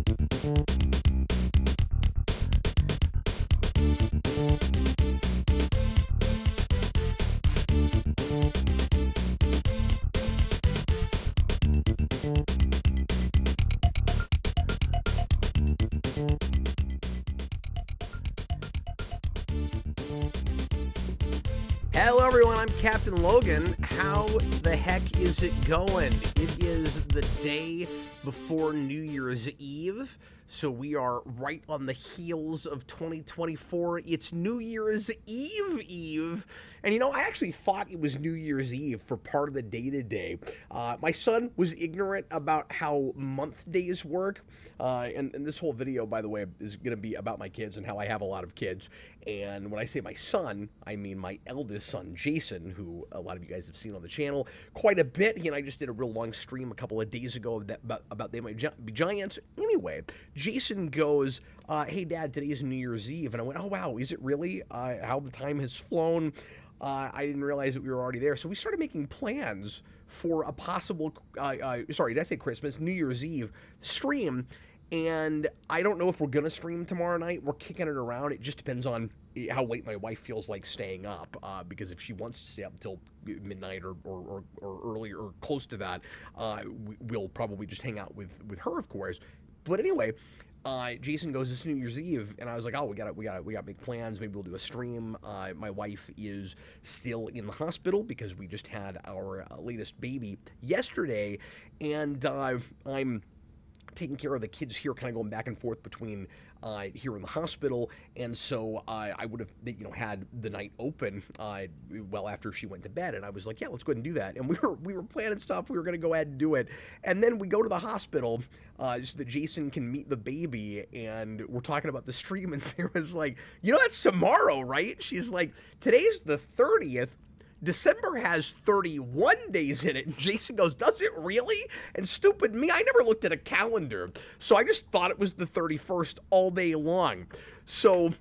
Hello everyone, I'm Captain Logan. How the heck is it going? It is the day before New Year's Eve, so we are right on the heels of 2024. It's New Year's Eve, and you know, I actually thought it was New Year's Eve for part of the day today. My son was ignorant about how month days work, and this whole video, by the way, is going to be about my kids and how I have a lot of kids. And when I say my son, I mean my eldest son, Jason, who a lot of you guys have seen on the channel quite a bit. He and I just did a real long stream a couple of days ago about They Might Be Giants. Anyway, Jason goes, hey, Dad, today's New Year's Eve. And I went, oh, wow, is it really? How the time has flown. I didn't realize that we were already there. So we started making plans for a possible, sorry, did I say Christmas? New Year's Eve stream. And I don't know if we're going to stream tomorrow night. We're kicking it around. It just depends on how late my wife feels like staying up. Because if she wants to stay up until midnight or earlier or close to that, we'll probably just hang out with her, of course. But anyway, Jason goes, it's New Year's Eve, and I was like, oh, we got big plans. Maybe we'll do a stream. My wife is still in the hospital because we just had our latest baby yesterday, and I'm taking care of the kids here, kind of going back and forth between here in the hospital, and so I would have, had the night open well after she went to bed, and I was like, yeah, let's go ahead and do that. And we were planning stuff. We were going to go ahead and do it, and then we go to the hospital so that Jason can meet the baby, and we're talking about the stream, and Sarah's like, that's tomorrow, right? She's like, today's the 30th. December has 31 days in it. And Jason goes, does it really? And stupid me, I never looked at a calendar. So I just thought it was the 31st all day long. So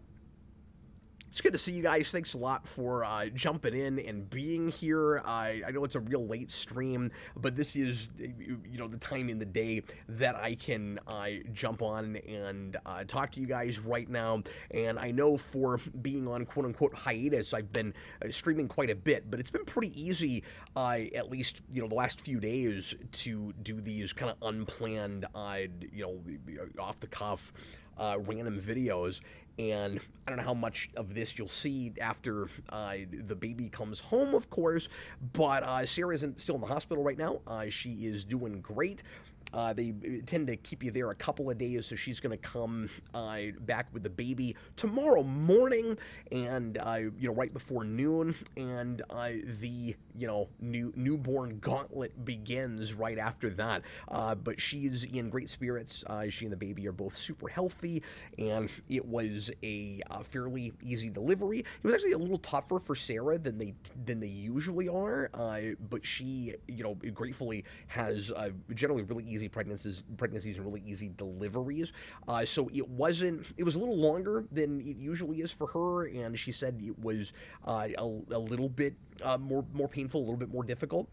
it's good to see you guys. Thanks a lot for jumping in and being here. I know it's a real late stream, but this is, the time in the day that I can jump on and talk to you guys right now. And I know for being on quote-unquote hiatus, I've been streaming quite a bit, but it's been pretty easy, at least, the last few days, to do these kind of unplanned, off-the-cuff, random videos. And I don't know how much of this you'll see after the baby comes home, of course, but Sarah isn't still in the hospital right now. She is doing great. They tend to keep you there a couple of days, so she's going to come back with the baby tomorrow morning, and right before noon, and the newborn gauntlet begins right after that. But she's in great spirits. She and the baby are both super healthy, and it was a fairly easy delivery. It was actually a little tougher for Sarah than they usually are, but she gratefully has generally really easy pregnancies and really easy deliveries. So it was a little longer than it usually is for her, and she said it was a little bit more painful, a little bit more difficult.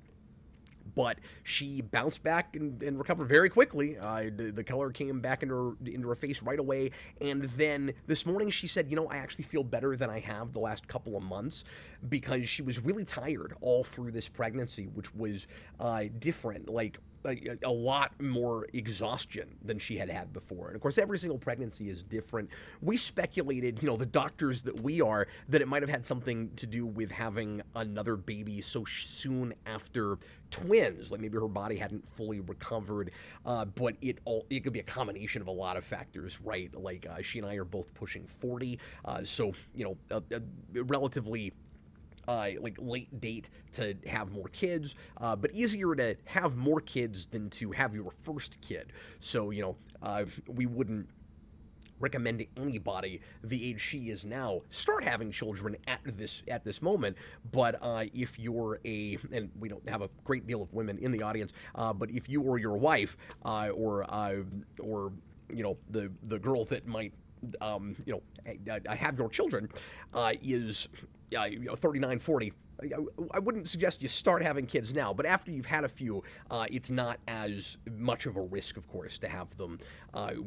But she bounced back and recovered very quickly. The color came back into her face right away. And then this morning she said, I actually feel better than I have the last couple of months, because she was really tired all through this pregnancy, which was different. Like a lot more exhaustion than she had before. And of course, every single pregnancy is different. We speculated, the doctors that we are, that it might have had something to do with having another baby so soon after twins. Like maybe her body hadn't fully recovered, but it could be a combination of a lot of factors, right? Like she and I are both pushing 40, so a relatively late date to have more kids, but easier to have more kids than to have your first kid. So, we wouldn't recommend to anybody the age she is now start having children at this moment. But if you're and we don't have a great deal of women in the audience, but if you or your wife or the girl that might have your children is 39, 40, I wouldn't suggest you start having kids now, but after you've had a few, it's not as much of a risk, of course, to have them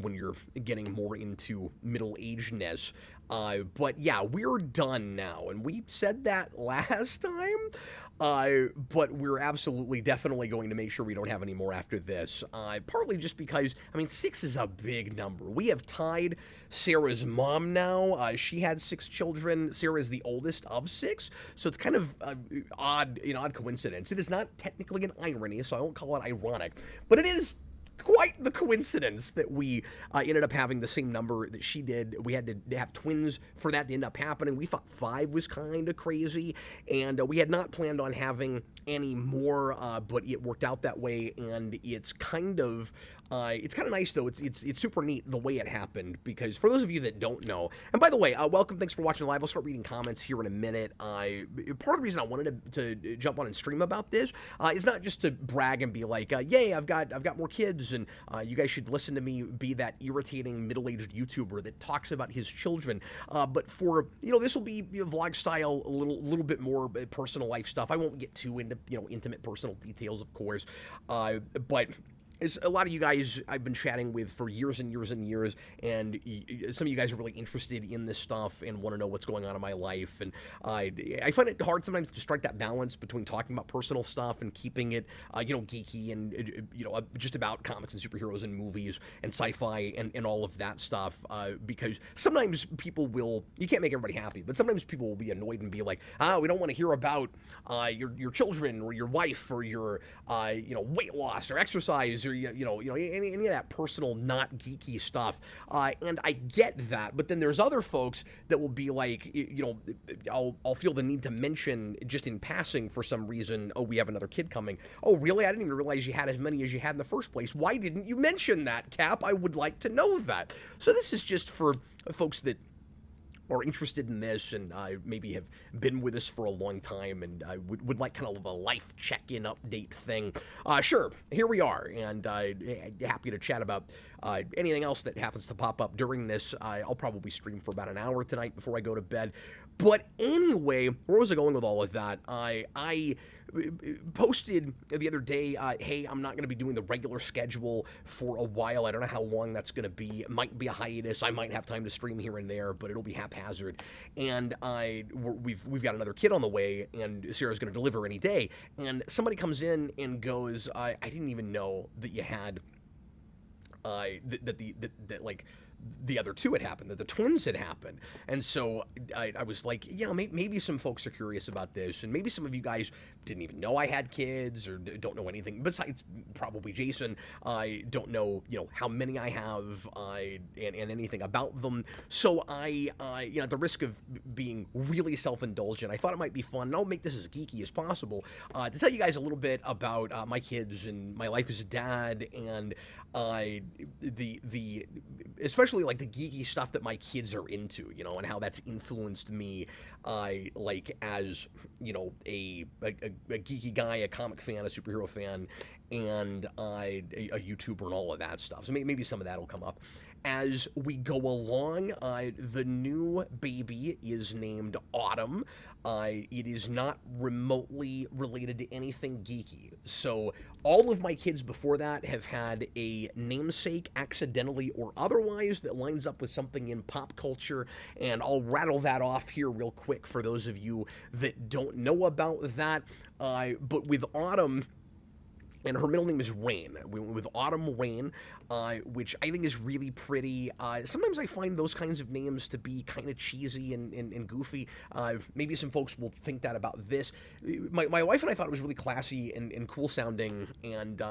when you're getting more into middle-agedness. But yeah, we're done now, and we said that last time, but we're absolutely, definitely going to make sure we don't have any more after this. Partly just because, I mean, 6 is a big number. We have tied Sarah's mom now. She had 6 children. Sarah is the oldest of 6, so it's kind of odd, an odd coincidence. It is not technically an irony, so I won't call it ironic, but it is quite the coincidence that we ended up having the same number that she did. We had to have twins for that to end up happening. We thought 5 was kind of crazy, and we had not planned on having any more, but it worked out that way, and it's kind of nice, though. It's super neat the way it happened, because for those of you that don't know, and by the way, welcome, thanks for watching live. I'll start reading comments here in a minute. Part of the reason I wanted to jump on and stream about this is not just to brag and be like, yay, I've got more kids, and you guys should listen to me be that irritating middle-aged YouTuber that talks about his children, but for, this will be vlog style, a little bit more personal life stuff. I won't get too into, intimate personal details, of course, but is a lot of you guys I've been chatting with for years and years and years, and some of you guys are really interested in this stuff and want to know what's going on in my life, and I find it hard sometimes to strike that balance between talking about personal stuff and keeping it, geeky and, just about comics and superheroes and movies and sci-fi and all of that stuff, because sometimes people will, you can't make everybody happy, but sometimes people will be annoyed and be like, we don't want to hear about your children or your wife or your, weight loss or exercise or any of that personal, not geeky stuff, and I get that. But then there's other folks that will be like, I'll feel the need to mention just in passing for some reason, oh, we have another kid coming. Oh, really? I didn't even realize you had as many as you had in the first place. Why didn't you mention that, Cap? I would like to know that. So this is just for folks that are interested in this and maybe have been with us for a long time and would like kind of a life check-in update thing. Sure, here we are, and happy to chat about anything else that happens to pop up during this. I'll probably stream for about an hour tonight before I go to bed. But anyway, where was I going with all of that? I posted the other day, hey, I'm not going to be doing the regular schedule for a while. I don't know how long that's going to be. It might be a hiatus. I might have time to stream here and there, but it'll be haphazard. And we've got another kid on the way, and Sarah's going to deliver any day. And somebody comes in and goes, I didn't even know that you had that like the other 2 had happened, that the twins had happened. And so I was like, maybe some folks are curious about this, and maybe some of you guys didn't even know I had kids or don't know anything besides probably Jason. I don't know, how many I have and anything about them. So I at the risk of being really self-indulgent, I thought it might be fun, and I'll make this as geeky as possible, to tell you guys a little bit about my kids and my life as a dad, and the especially like the geeky stuff that my kids are into, and how that's influenced me, like as, a geeky guy, a comic fan, a superhero fan, and a YouTuber and all of that stuff. So maybe some of that will come up as we go along. The new baby is named Autumn. It is not remotely related to anything geeky. So all of my kids before that have had a namesake, accidentally or otherwise, that lines up with something in pop culture, and I'll rattle that off here real quick for those of you that don't know about that. But with Autumn, and her middle name is Rain. We went with Autumn Rain, which I think is really pretty. Sometimes I find those kinds of names to be kind of cheesy and goofy. Maybe some folks will think that about this. My wife and I thought it was really classy and cool sounding, and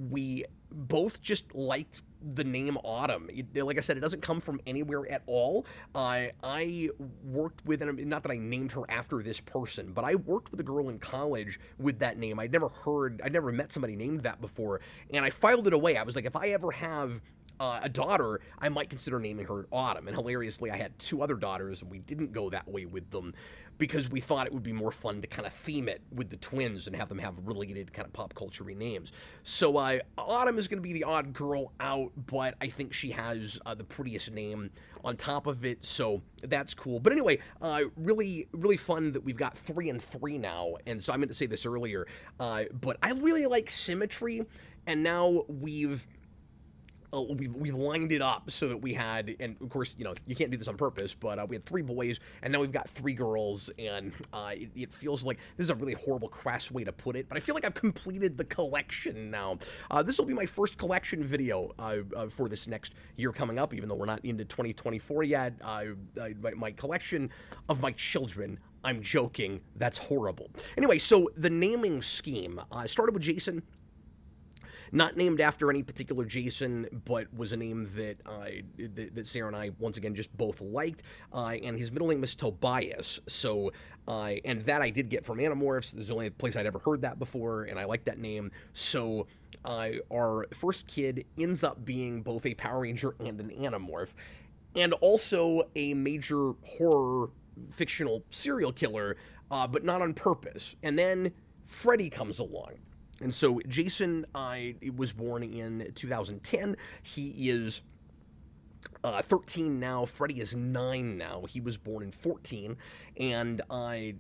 we both just liked the name Autumn. Like I said, it doesn't come from anywhere at all. I worked with, and not that I named her after this person, but I worked with a girl in college with that name. I'd never met somebody named that before, and I filed it away. I was like, if I ever have a daughter, I might consider naming her Autumn. And hilariously, I had 2 other daughters, and we didn't go that way with them. because we thought it would be more fun to kind of theme it with the twins and have them have related kind of pop culture names. So Autumn is going to be the odd girl out, but I think she has the prettiest name on top of it, so that's cool. But anyway, really, really fun that we've got 3 and 3 now, and so I meant to say this earlier, but I really like symmetry, and now we've lined it up so that we had, and of course, you know, you can't do this on purpose, but we had 3 boys, and now we've got 3 girls, and it feels like, this is a really horrible, crass way to put it, but I feel like I've completed the collection now. This will be my first collection video for this next year coming up, even though we're not into 2024 yet. My collection of my children. I'm joking. That's horrible. Anyway, so the naming scheme started with Jason. Not named after any particular Jason, but was a name that that Sarah and I, once again, just both liked. And his middle name is Tobias. So, and that I did get from Animorphs. This is the only place I'd ever heard that before, and I like that name. So, our first kid ends up being both a Power Ranger and an Animorph, and also a major horror fictional serial killer, but not on purpose. And then Freddy comes along. And so Jason was born in 2010. He is 13 now. Freddy is 9 now. He was born in 14. And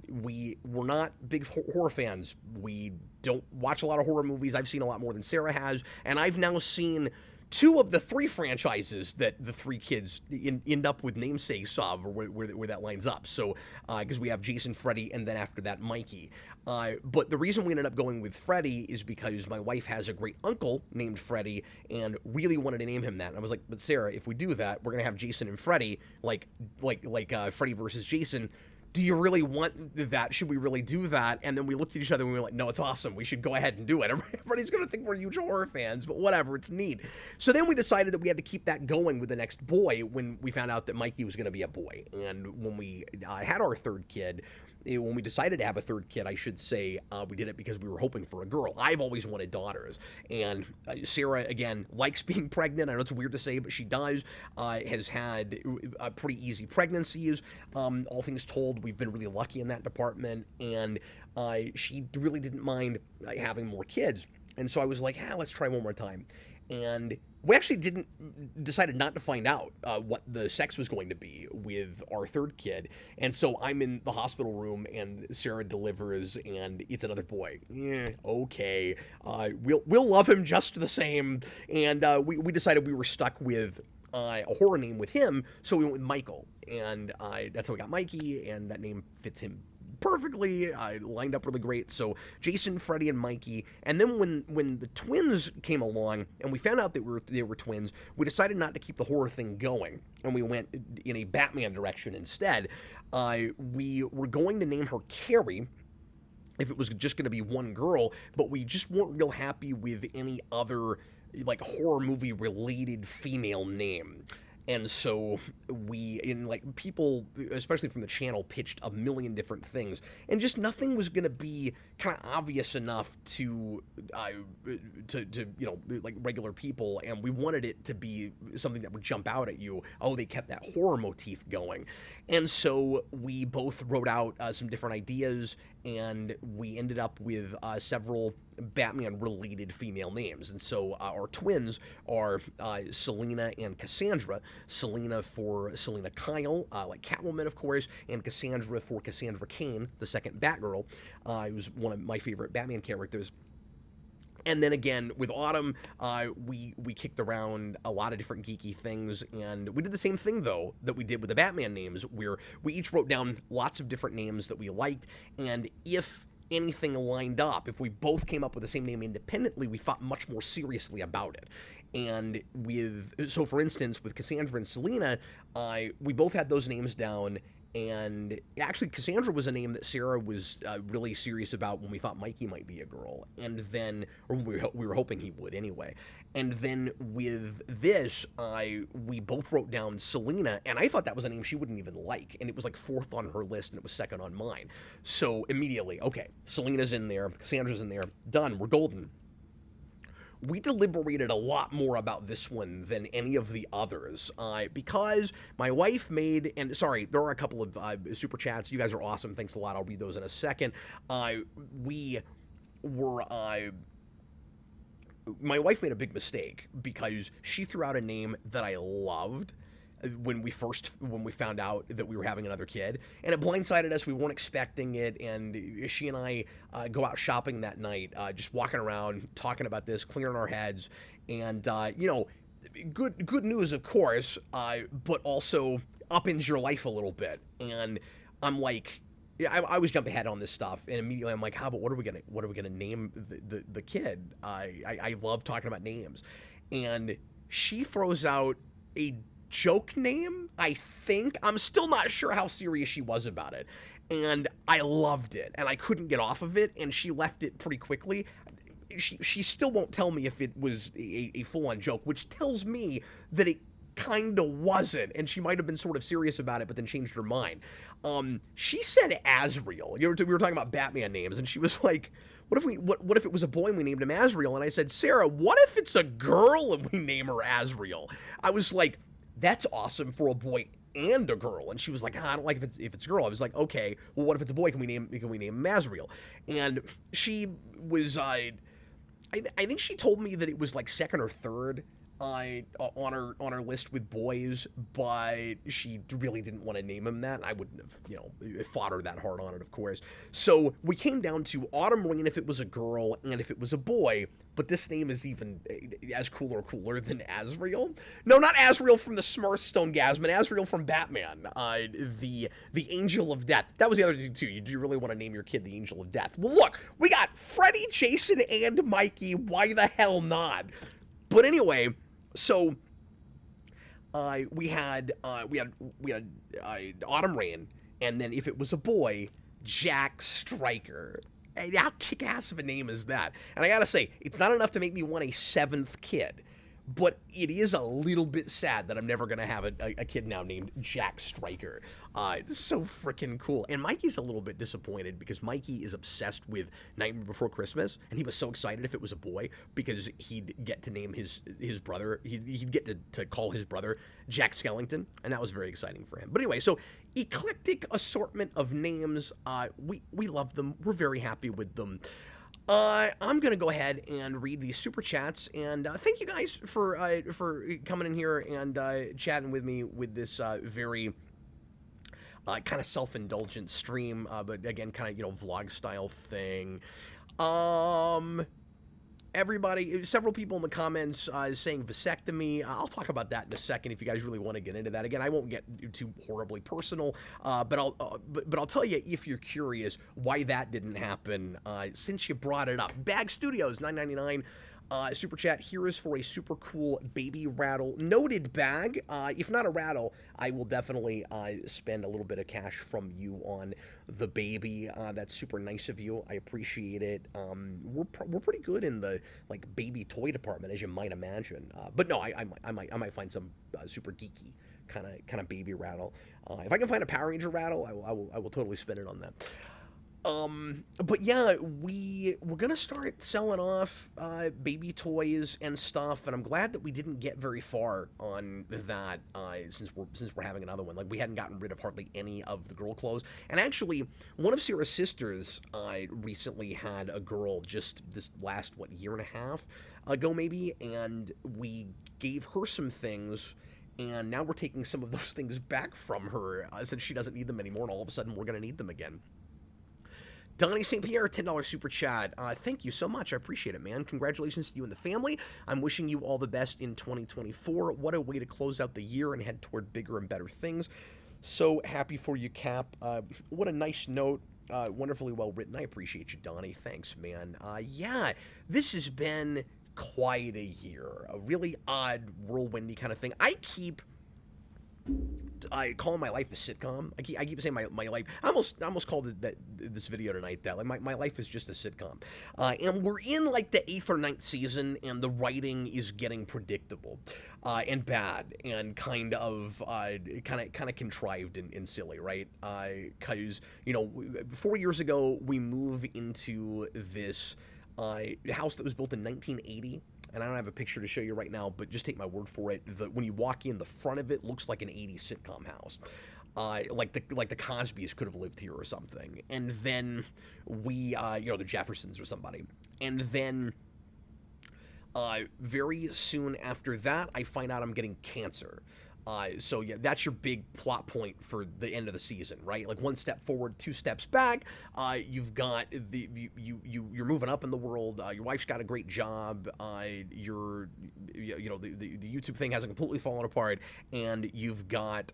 we were not big horror fans. We don't watch a lot of horror movies. I've seen a lot more than Sarah has. And I've now seen 2 of the 3 franchises that the 3 kids end up with namesakes of, or where that lines up. So, because we have Jason, Freddy, and then after that, Mikey. But the reason we ended up going with Freddy is because my wife has a great uncle named Freddy and really wanted to name him that. And I was like, but Sarah, if we do that, we're going to have Jason and Freddy, like Freddy versus Jason. Do you really want that? Should we really do that? And then we looked at each other and we were like, no, it's awesome. We should go ahead and do it. Everybody's going to think we're huge horror fans, but whatever, it's neat. So then we decided that we had to keep that going with the next boy when we found out that Mikey was going to be a boy. And when we had our third kid, when we decided to have a third kid, I should say, we did it because we were hoping for a girl. I've always wanted daughters. And Sarah, again, likes being pregnant. I know it's weird to say, but she does. Has had pretty easy pregnancies. All things told, we've been really lucky in that department. And she really didn't mind having more kids. And so I was like, let's try one more time. And we actually decided not to find out what the sex was going to be with our third kid. And so I'm in the hospital room and Sarah delivers and it's another boy. Okay. We'll love him just the same. And we decided we were stuck with a horror name with him, so we went with Michael. And that's how we got Mikey, and that name fits him perfectly. Lined up really great. So Jason, Freddy, and Mikey. And then when the twins came along and we found out that they were twins, we decided not to keep the horror thing going, and we went in a Batman direction instead. We were going to name her Carrie if it was just going to be one girl, but we just weren't real happy with any other like horror movie related female name. And so people, especially from the channel, pitched a million different things, and just nothing was going to be kind of obvious enough to like regular people, and we wanted it to be something that would jump out at you. Oh, they kept that horror motif going. And so we both wrote out some different ideas, and we ended up with several Batman-related female names. And so our twins are Selena and Cassandra. Selena for Selena Kyle, like Catwoman, of course, and Cassandra for Cassandra Cain, the second Batgirl, who's one of my favorite Batman characters. And then again, with Autumn, we kicked around a lot of different geeky things, and we did the same thing, though, that we did with the Batman names, where we each wrote down lots of different names that we liked, and if anything lined up, if we both came up with the same name independently, we thought much more seriously about it. And so for instance, with Cassandra and Selena, we both had those names down. And actually, Cassandra was a name that Sarah was really serious about when we thought Mikey might be a girl. And then, or we were hoping he would anyway. And then with this, we both wrote down Selena, and I thought that was a name she wouldn't even like. And it was like 4th on her list, and it was 2nd on mine. So immediately, okay, Selena's in there, Cassandra's in there, done, we're golden. we deliberated a lot more about this one than any of the others because my wife made, and sorry, there are a couple of super chats. You guys are awesome. Thanks a lot. I'll read those in a second. We were my wife made a big mistake because she threw out a name that I loved when we found out that we were having another kid, and it blindsided us. We weren't expecting it, and she and I go out shopping that night, just walking around talking about this, clearing our heads, and good news, of course, but also upends your life a little bit. And I'm like, yeah, I was jumping ahead on this stuff, and immediately I'm like, how about what are we gonna name the kid? I love talking about names, and she throws out a joke name. I think, I'm still not sure how serious she was about it, and I loved it, and I couldn't get off of it, and she left it pretty quickly. She still won't tell me if it was a full-on joke, which tells me that it kind of wasn't, and she might have been sort of serious about it, but then changed her mind. She said Azrael. We were talking about Batman names, and she was like, what if it was a boy and we named him Azrael? And I said, Sarah, what if it's a girl and we name her Azrael? I was like, that's awesome for a boy and a girl. And she was like, I don't like if it's a girl. I was like, okay, well, what if it's a boy? Can we name him Azrael? And she was, I think she told me that it was like second or third on her list with boys, but she really didn't want to name him that. I wouldn't have, fought her that hard on it, of course. So we came down to Autumn Rain if it was a girl and if it was a boy, but this name is even as cooler than Azrael. No, not Azrael from the Smurfs, Stonegasman, Azrael from Batman, the Angel of Death. That was the other thing too. Do you really want to name your kid the Angel of Death? Well, look, we got Freddy, Jason, and Mikey. Why the hell not? But anyway, so we had Autumn Rain, and then if it was a boy, Jack Stryker. Hey, how kick-ass of a name is that? And I gotta say, it's not enough to make me want a seventh kid, but it is a little bit sad that I'm never gonna have a kid now named Jack Stryker. It's so freaking cool. And Mikey's a little bit disappointed because Mikey is obsessed with Nightmare Before Christmas, and he was so excited if it was a boy because he'd get to name his brother. He'd get to call his brother Jack Skellington, and that was very exciting for him. But anyway, so eclectic assortment of names. We love them. We're very happy with them. I'm gonna go ahead and read these super chats, and thank you guys for coming in here and chatting with me with this very kind of self-indulgent stream, but again, kind of vlog style thing. Everybody, several people in the comments saying vasectomy. I'll talk about that in a second if you guys really want to get into that. Again, I won't get too horribly personal, but I'll tell you if you're curious why that didn't happen. Since you brought it up, Bag Studios $9.99. Super chat, here is for a super cool baby rattle. Noted, Bag. If not a rattle, I will definitely spend a little bit of cash from you on the baby. That's super nice of you. I appreciate it. We're pretty good in the baby toy department, as you might imagine. But no, I might find some super geeky kind of baby rattle. If I can find a Power Ranger rattle, I will totally spend it on that. But yeah, we're gonna start selling off baby toys and stuff, and I'm glad that we didn't get very far on that since we're having another one. Like, we hadn't gotten rid of hardly any of the girl clothes. And actually, one of Sarah's sisters recently had a girl just this last year and a half ago maybe, and we gave her some things. And now we're taking some of those things back from her since she doesn't need them anymore, and all of a sudden we're gonna need them again. Donnie St. Pierre, $10 super chat. Thank you so much. I appreciate it, man. Congratulations to you and the family. I'm wishing you all the best in 2024. What a way to close out the year and head toward bigger and better things. So happy for you, Cap. What a nice note. Wonderfully well written. I appreciate you, Donnie. Thanks, man. Yeah, this has been quite a year. A really odd, whirlwindy kind of thing. I call my life a sitcom. I keep saying my life. I almost called this video tonight that. Like, my life is just a sitcom. And we're in like the 8th or 9th season, and the writing is getting predictable and bad and kind of contrived and silly, right? Because 4 years ago we move into this house that was built in 1980. and I don't have a picture to show you right now, but just take my word for it. When you walk in, the front of it looks like an 80s sitcom house. Like the Cosbys could have lived here or something. And then the Jeffersons or somebody. And then very soon after that, I find out I'm getting cancer. So yeah, that's your big plot point for the end of the season, right? Like one step forward, two steps back. You've got you're moving up in the world. Your wife's got a great job. The YouTube thing hasn't completely fallen apart, and you've got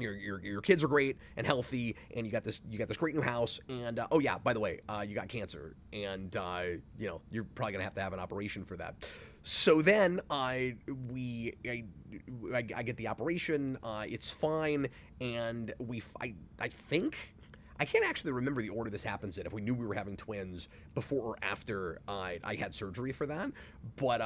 your kids are great and healthy, and you got this great new house, and oh yeah, by the way, you got cancer, and you're probably gonna have to have an operation for that. So then I get the operation, it's fine, and I think. I can't actually remember the order this happens in, if we knew we were having twins before or after I had surgery for that. But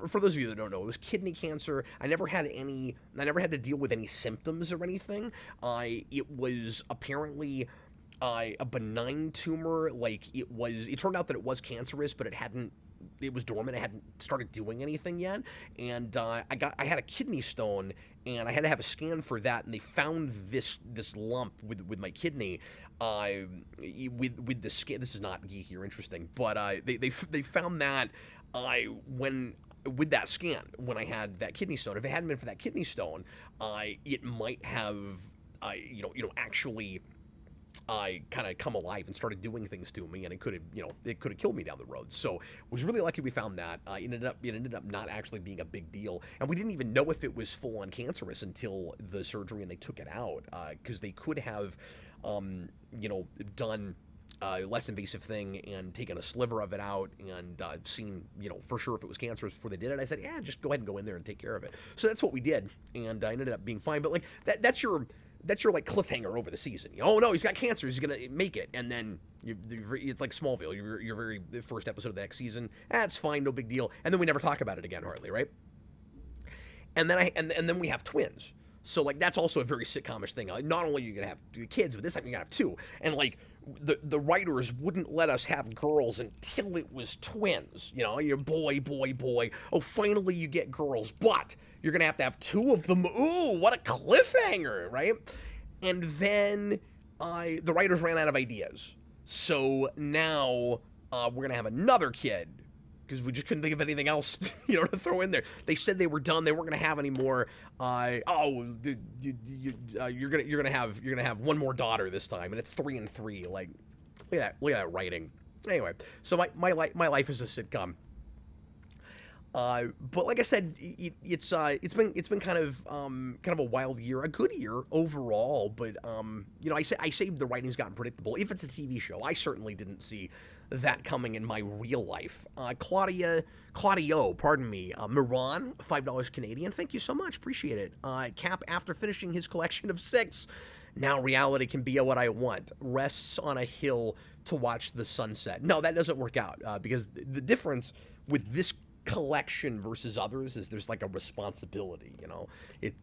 for those of you that don't know, it was kidney cancer. I never had to deal with any symptoms or anything. It was apparently a benign tumor. It turned out that it was cancerous, but it was dormant. It hadn't started doing anything yet, and I had a kidney stone, and I had to have a scan for that, and they found this lump with my kidney, with the scan. This is not geeky or interesting, but they found that with that scan when I had that kidney stone. If it hadn't been for that kidney stone, it might have actually kind of come alive and started doing things to me, and it could have killed me down the road. So I was really lucky we found that. It ended up not actually being a big deal, and we didn't even know if it was full on cancerous until the surgery and they took it out, because they could have done a less invasive thing and taken a sliver of it out and seen for sure if it was cancerous before they did it. I said, yeah, just go ahead and go in there and take care of it. So that's what we did, and I ended up being fine. But that's your like cliffhanger over the season. Oh no, he's got cancer, he's gonna make it, and then it's like Smallville. Your very first episode of the next season, that's fine, no big deal, and then we never talk about it again hardly, right? And then and then we have twins. So that's also a very sitcomish thing. Not only are you gonna have kids, but this time you're gonna have two. And the writers wouldn't let us have girls until it was twins. You're boy. Oh, finally you get girls, but you're gonna have two of them. Ooh, what a cliffhanger, right? And then the writers ran out of ideas. So now we're gonna have another kid, because we just couldn't think of anything else, to throw in there. They said they were done; they weren't going to have any more. You're gonna have one more daughter this time, and it's 3 and 3. Look at that writing. Anyway, so my life is a sitcom. But like I said, it's been kind of a wild year, a good year overall. But I say the writing's gotten predictable. If it's a TV show, I certainly didn't see that coming in my real life. Claudio, Miran, $5 Canadian. Thank you so much, appreciate it. Cap, after finishing his collection of 6, now reality can be what I want. Rests on a hill to watch the sunset. No, that doesn't work out, because the difference with this collection versus others is there's a responsibility.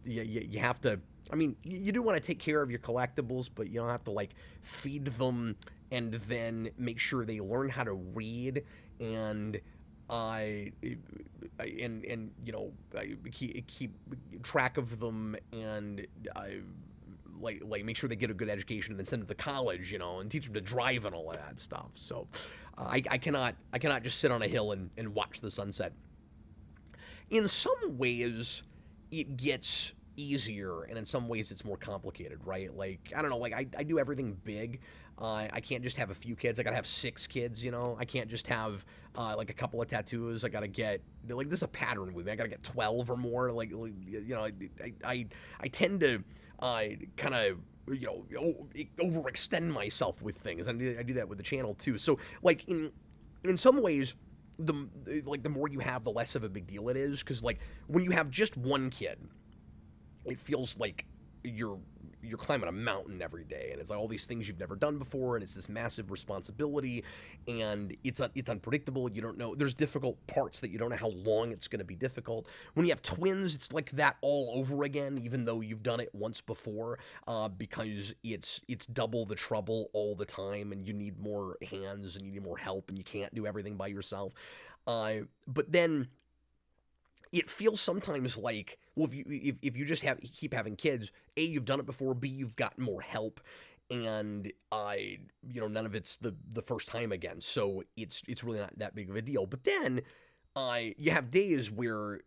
You have to. I mean, you do want to take care of your collectibles, but you don't have to feed them and then make sure they learn how to read and keep track of them and make sure they get a good education and then send them to college, and teach them to drive and all of that stuff. So I cannot just sit on a hill and watch the sunset. In some ways, it gets easier, and in some ways it's more complicated, right? I don't know, I do everything big. I can't just have a few kids. I gotta have 6 kids, I can't just have a couple of tattoos. I gotta get there's a pattern with me. I gotta get 12 or more. I tend to kind of overextend myself with things. I do that with the channel too. So in some ways, the more you have, the less of a big deal it is, because when you have just one kid, it feels like you're climbing a mountain every day, and it's all these things you've never done before, and it's this massive responsibility, and it's unpredictable. You don't know. There's difficult parts that you don't know how long it's going to be difficult. When you have twins, it's like that all over again, even though you've done it once before, because it's double the trouble all the time, and you need more hands and you need more help, and you can't do everything by yourself. But then it feels sometimes like, well, if you just keep having kids, A, you've done it before, B, you've gotten more help, and none of it's the first time again, so it's really not that big of a deal. But then you have days where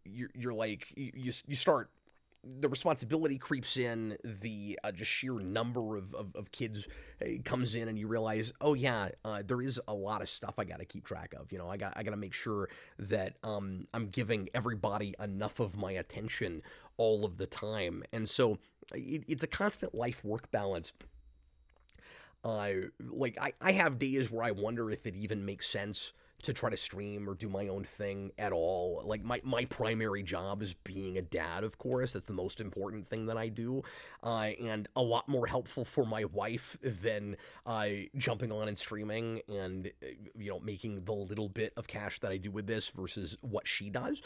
you're like you start, the responsibility creeps in, the just sheer number of kids comes in, and you realize, oh yeah, there is a lot of stuff I got to keep track of. I got to make sure that I'm giving everybody enough of my attention all of the time, and so it's a constant life work balance. I have days where I wonder if it even makes sense to try to stream or do my own thing at all. Like my primary job is being a dad, of course. That's the most important thing that I do, and a lot more helpful for my wife than jumping on and streaming and making the little bit of cash that I do with this versus what she does.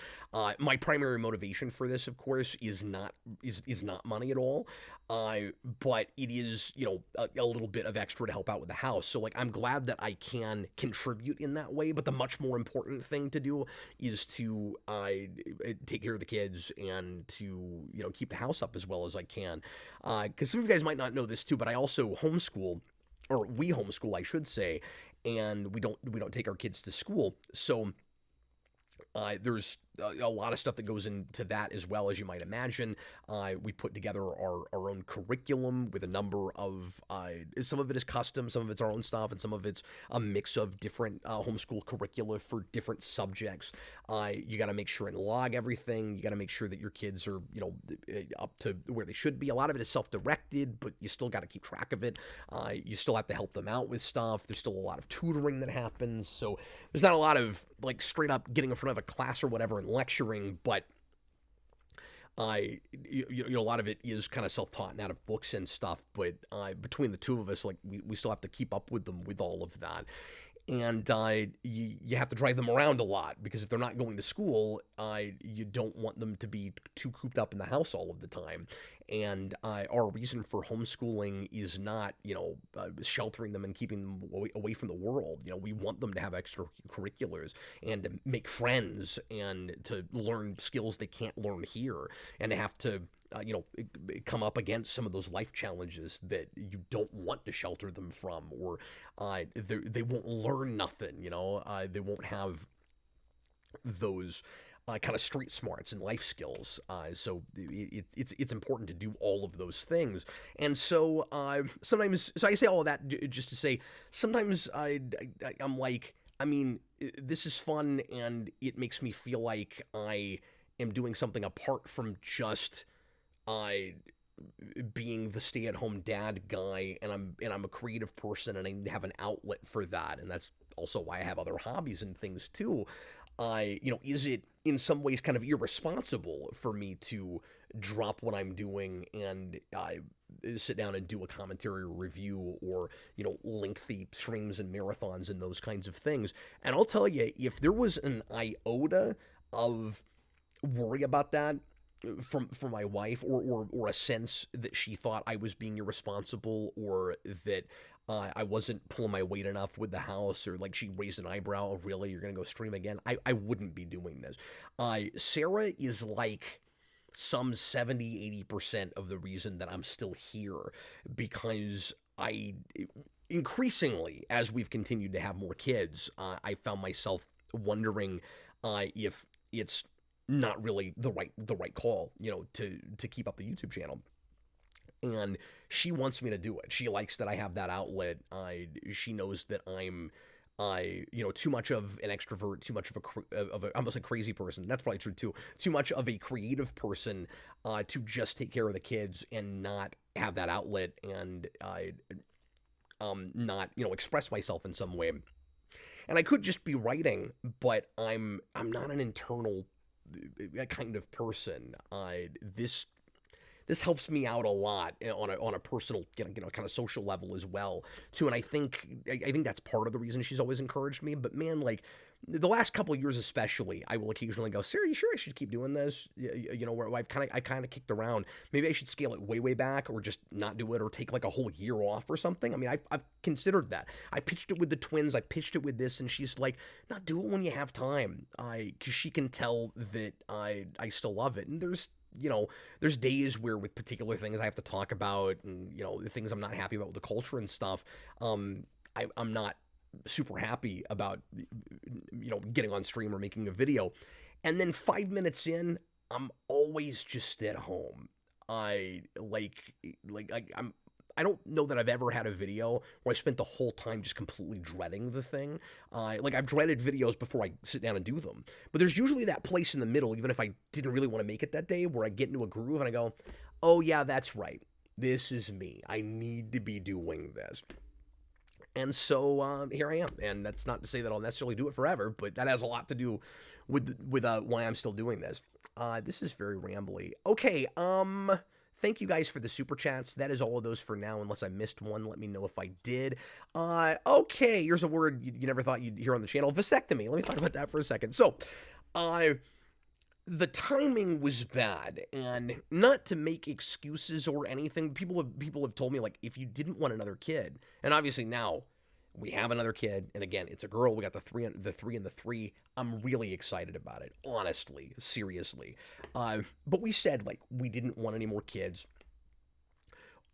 My primary motivation for this, of course, is not money at all. But it is, a little bit of extra to help out with the house. So like, I'm glad that I can contribute in that way. But the much more important thing to do is to take care of the kids and to keep the house up as well as I can. Because some of you guys might not know this too, but I also homeschool, or we homeschool, I should say, and we don't take our kids to school. So there's a lot of stuff that goes into that as well, as you might imagine. We put together our own curriculum with a number of, some of it is custom, some of it's our own stuff, and some of it's a mix of different homeschool curricula for different subjects. You got to make sure and log everything. You got to make sure that your kids are, up to where they should be. A lot of it is self-directed, but you still got to keep track of it. You still have to help them out with stuff. There's still a lot of tutoring that happens. So there's not a lot of like straight up getting in front of a class or whatever and lecturing, but a lot of it is kind of self-taught and out of books and stuff. But between the two of us, like we still have to keep up with them with all of that. And you have to drive them around a lot, because if they're not going to school, you don't want them to be too cooped up in the house all of the time. And our reason for homeschooling is not, sheltering them and keeping them away from the world. We want them to have extracurriculars and to make friends and to learn skills they can't learn here, and to have to come up against some of those life challenges that you don't want to shelter them from, or they won't learn nothing, they won't have those kind of street smarts and life skills. So it's important to do all of those things. And so sometimes, so I say all of that just to say, sometimes I'm like, I mean, this is fun, and it makes me feel like I am doing something apart from just being the stay-at-home dad guy, and I'm a creative person, and I need to have an outlet for that. And that's also why I have other hobbies and things too. Is it in some ways kind of irresponsible for me to drop what I'm doing and sit down and do a commentary or review, or lengthy streams and marathons and those kinds of things? And I'll tell you, if there was an iota of worry about that from my wife, or a sense that she thought I was being irresponsible, or that I wasn't pulling my weight enough with the house, or like she raised an eyebrow, oh, really, you're gonna go stream again, I wouldn't be doing this. Sarah is like some 70-80% of the reason that I'm still here, because increasingly, as we've continued to have more kids, I found myself wondering if it's not really the right call, to keep up the YouTube channel. And she wants me to do it. She likes that I have that outlet. She knows that I'm too much of an extrovert, too much of a almost a crazy person. That's probably true too. Too much of a creative person to just take care of the kids and not have that outlet, and not express myself in some way. And I could just be writing, but I'm not an internal kind of person. This helps me out a lot on a personal, kind of social level as well too. And I think that's part of the reason she's always encouraged me. But man, like, the last couple of years especially, I will occasionally go, Sarah, you sure I should keep doing this? You know, where I kind of kicked around. Maybe I should scale it way back, or just not do it, or take like a whole year off or something. I mean, I've considered that. I pitched it with the twins. I pitched it with this, and she's like, "Not do it when you have time." Because she can tell that I still love it, and there's days where with particular things I have to talk about, and the things I'm not happy about with the culture and stuff. I'm not super happy about getting on stream or making a video, and then 5 minutes in, I'm always just at home. I I don't know that I've ever had a video where I spent the whole time just completely dreading the thing. I've dreaded videos before I sit down and do them, but there's usually that place in the middle, even if I didn't really want to make it that day, where I get into a groove and I go, oh yeah, that's right, this is me, I need to be doing this. And so here I am, and that's not to say that I'll necessarily do it forever, but that has a lot to do with why I'm still doing this. This is very rambly. Okay, thank you guys for the super chats. That is all of those for now, unless I missed one. Let me know if I did. Okay, here's a word you never thought you'd hear on the channel: vasectomy. Let me talk about that for a second. So, the timing was bad, and not to make excuses or anything. People have told me, like, if you didn't want another kid, and obviously now we have another kid, and again, it's a girl. We got the three and the three. I'm really excited about it, honestly, seriously. But we said, like, we didn't want any more kids.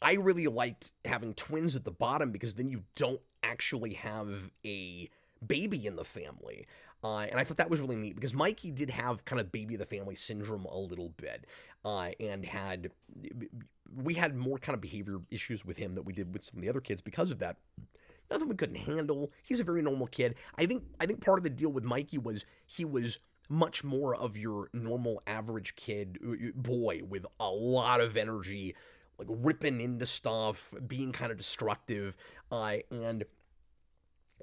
I really liked having twins at the bottom, because then you don't actually have a baby in the family. And I thought that was really neat, because Mikey did have kind of baby of the family syndrome a little bit, and we had more kind of behavior issues with him that we did with some of the other kids because of that. Nothing we couldn't handle. He's a very normal kid. I think part of the deal with Mikey was he was much more of your normal average kid boy, with a lot of energy, like ripping into stuff, being kind of destructive, and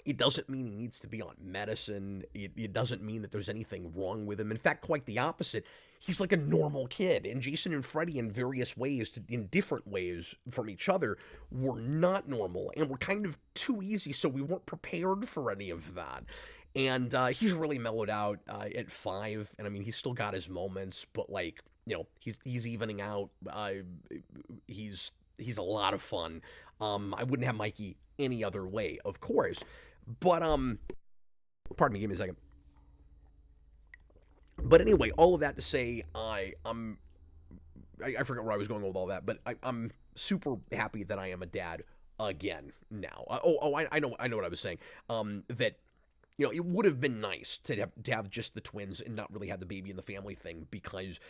it doesn't mean he needs to be on medicine. It doesn't mean that there's anything wrong with him. In fact, quite the opposite. He's like a normal kid. And Jason and Freddie, in various ways, in different ways from each other, were not normal and were kind of too easy, so we weren't prepared for any of that. And he's really mellowed out at 5. And I mean, he's still got his moments, but he's evening out. He's a lot of fun. I wouldn't have Mikey any other way, of course. But pardon me, give me a second. But anyway, all of that to say, I forgot where I was going with all that, but I'm super happy that I am a dad again now. I know what I was saying. That it would have been nice to have just the twins and not really have the baby in the family thing, because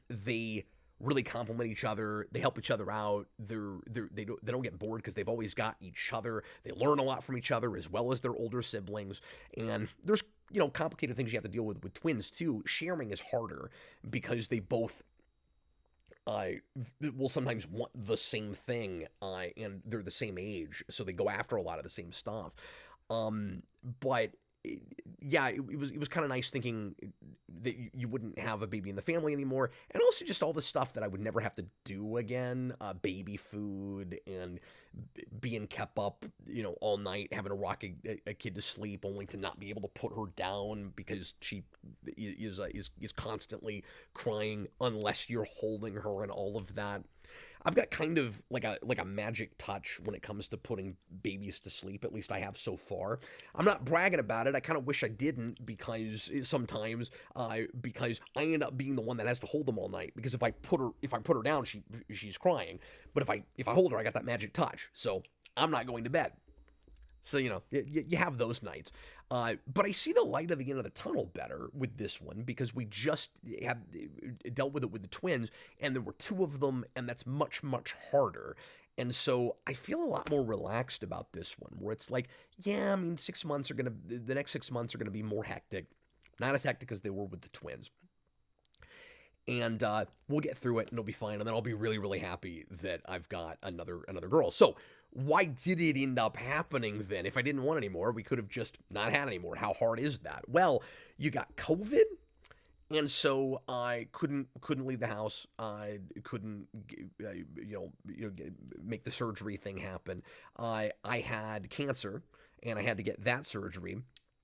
they really complement each other. They help each other out. They don't get bored because they've always got each other. They learn a lot from each other, as well as their older siblings. And there's complicated things you have to deal with twins too. Sharing is harder because they both will sometimes want the same thing, and they're the same age, so they go after a lot of the same stuff. But yeah, it was kind of nice thinking that you wouldn't have a baby in the family anymore, and also just all the stuff that I would never have to do again, baby food and being kept up, all night, having to rock a kid to sleep, only to not be able to put her down because she is constantly crying unless you're holding her, and all of that. I've got kind of like a magic touch when it comes to putting babies to sleep. At least I have so far. I'm not bragging about it. I kind of wish I didn't, because sometimes because I end up being the one that has to hold them all night. Because if I put her down, she's crying. But if I hold her, I got that magic touch. So I'm not going to bed. So, you have those nights. But I see the light at the end of the tunnel better with this one, because we just have dealt with it with the twins, and there were 2 of them, and that's much, much harder. And so I feel a lot more relaxed about this one, where it's like, yeah, I mean, the next 6 months are going to be more hectic. Not as hectic as they were with the twins. And we'll get through it, and it'll be fine. And then I'll be really, really happy that I've got another girl. So why did it end up happening then? If I didn't want any more, we could have just not had any more. How hard is that? Well, you got COVID, and so I couldn't leave the house. I couldn't, make the surgery thing happen. I had cancer, and I had to get that surgery.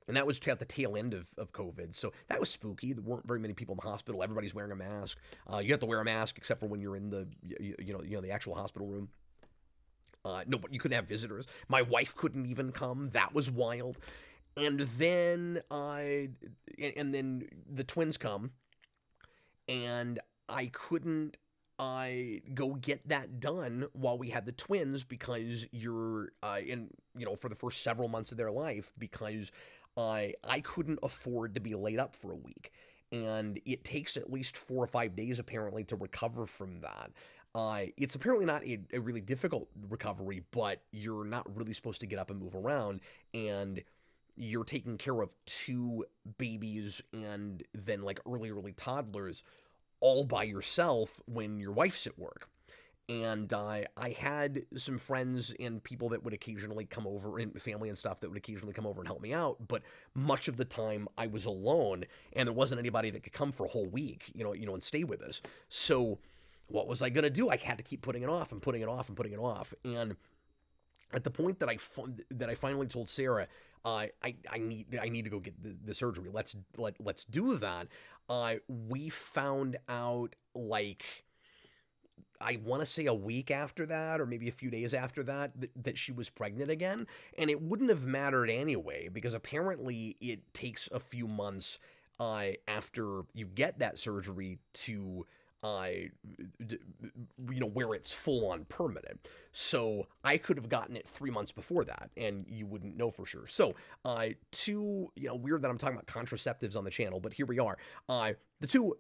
And that was at the tail end of COVID. So that was spooky. There weren't very many people in the hospital. Everybody's wearing a mask. You have to wear a mask except for when you're in the, the actual hospital room. No, but you couldn't have visitors. My wife couldn't even come. That was wild. And then the twins come, and I couldn't go get that done while we had the twins because you're for the first several months of their life, because I couldn't afford to be laid up for a week. And it takes at least 4 or 5 days apparently to recover from that. It's apparently not a really difficult recovery, but you're not really supposed to get up and move around, and you're taking care of 2 babies and then like early toddlers all by yourself when your wife's at work. And I had some friends and people that would occasionally come over, and family and stuff that would occasionally come over and help me out. But much of the time I was alone, and there wasn't anybody that could come for a whole week, and stay with us. So what was I going to do? I had to keep putting it off and putting it off and putting it off. And at the point that I finally told Sarah, I need to go get the surgery. Let's do that. We found out, like, I want to say a week after that, or maybe a few days after that, that she was pregnant again. And it wouldn't have mattered anyway, because apparently it takes a few months after you get that surgery to where it's full on permanent. So I could have gotten it 3 months before that, and you wouldn't know for sure. So weird that I'm talking about contraceptives on the channel, but here we are. The 2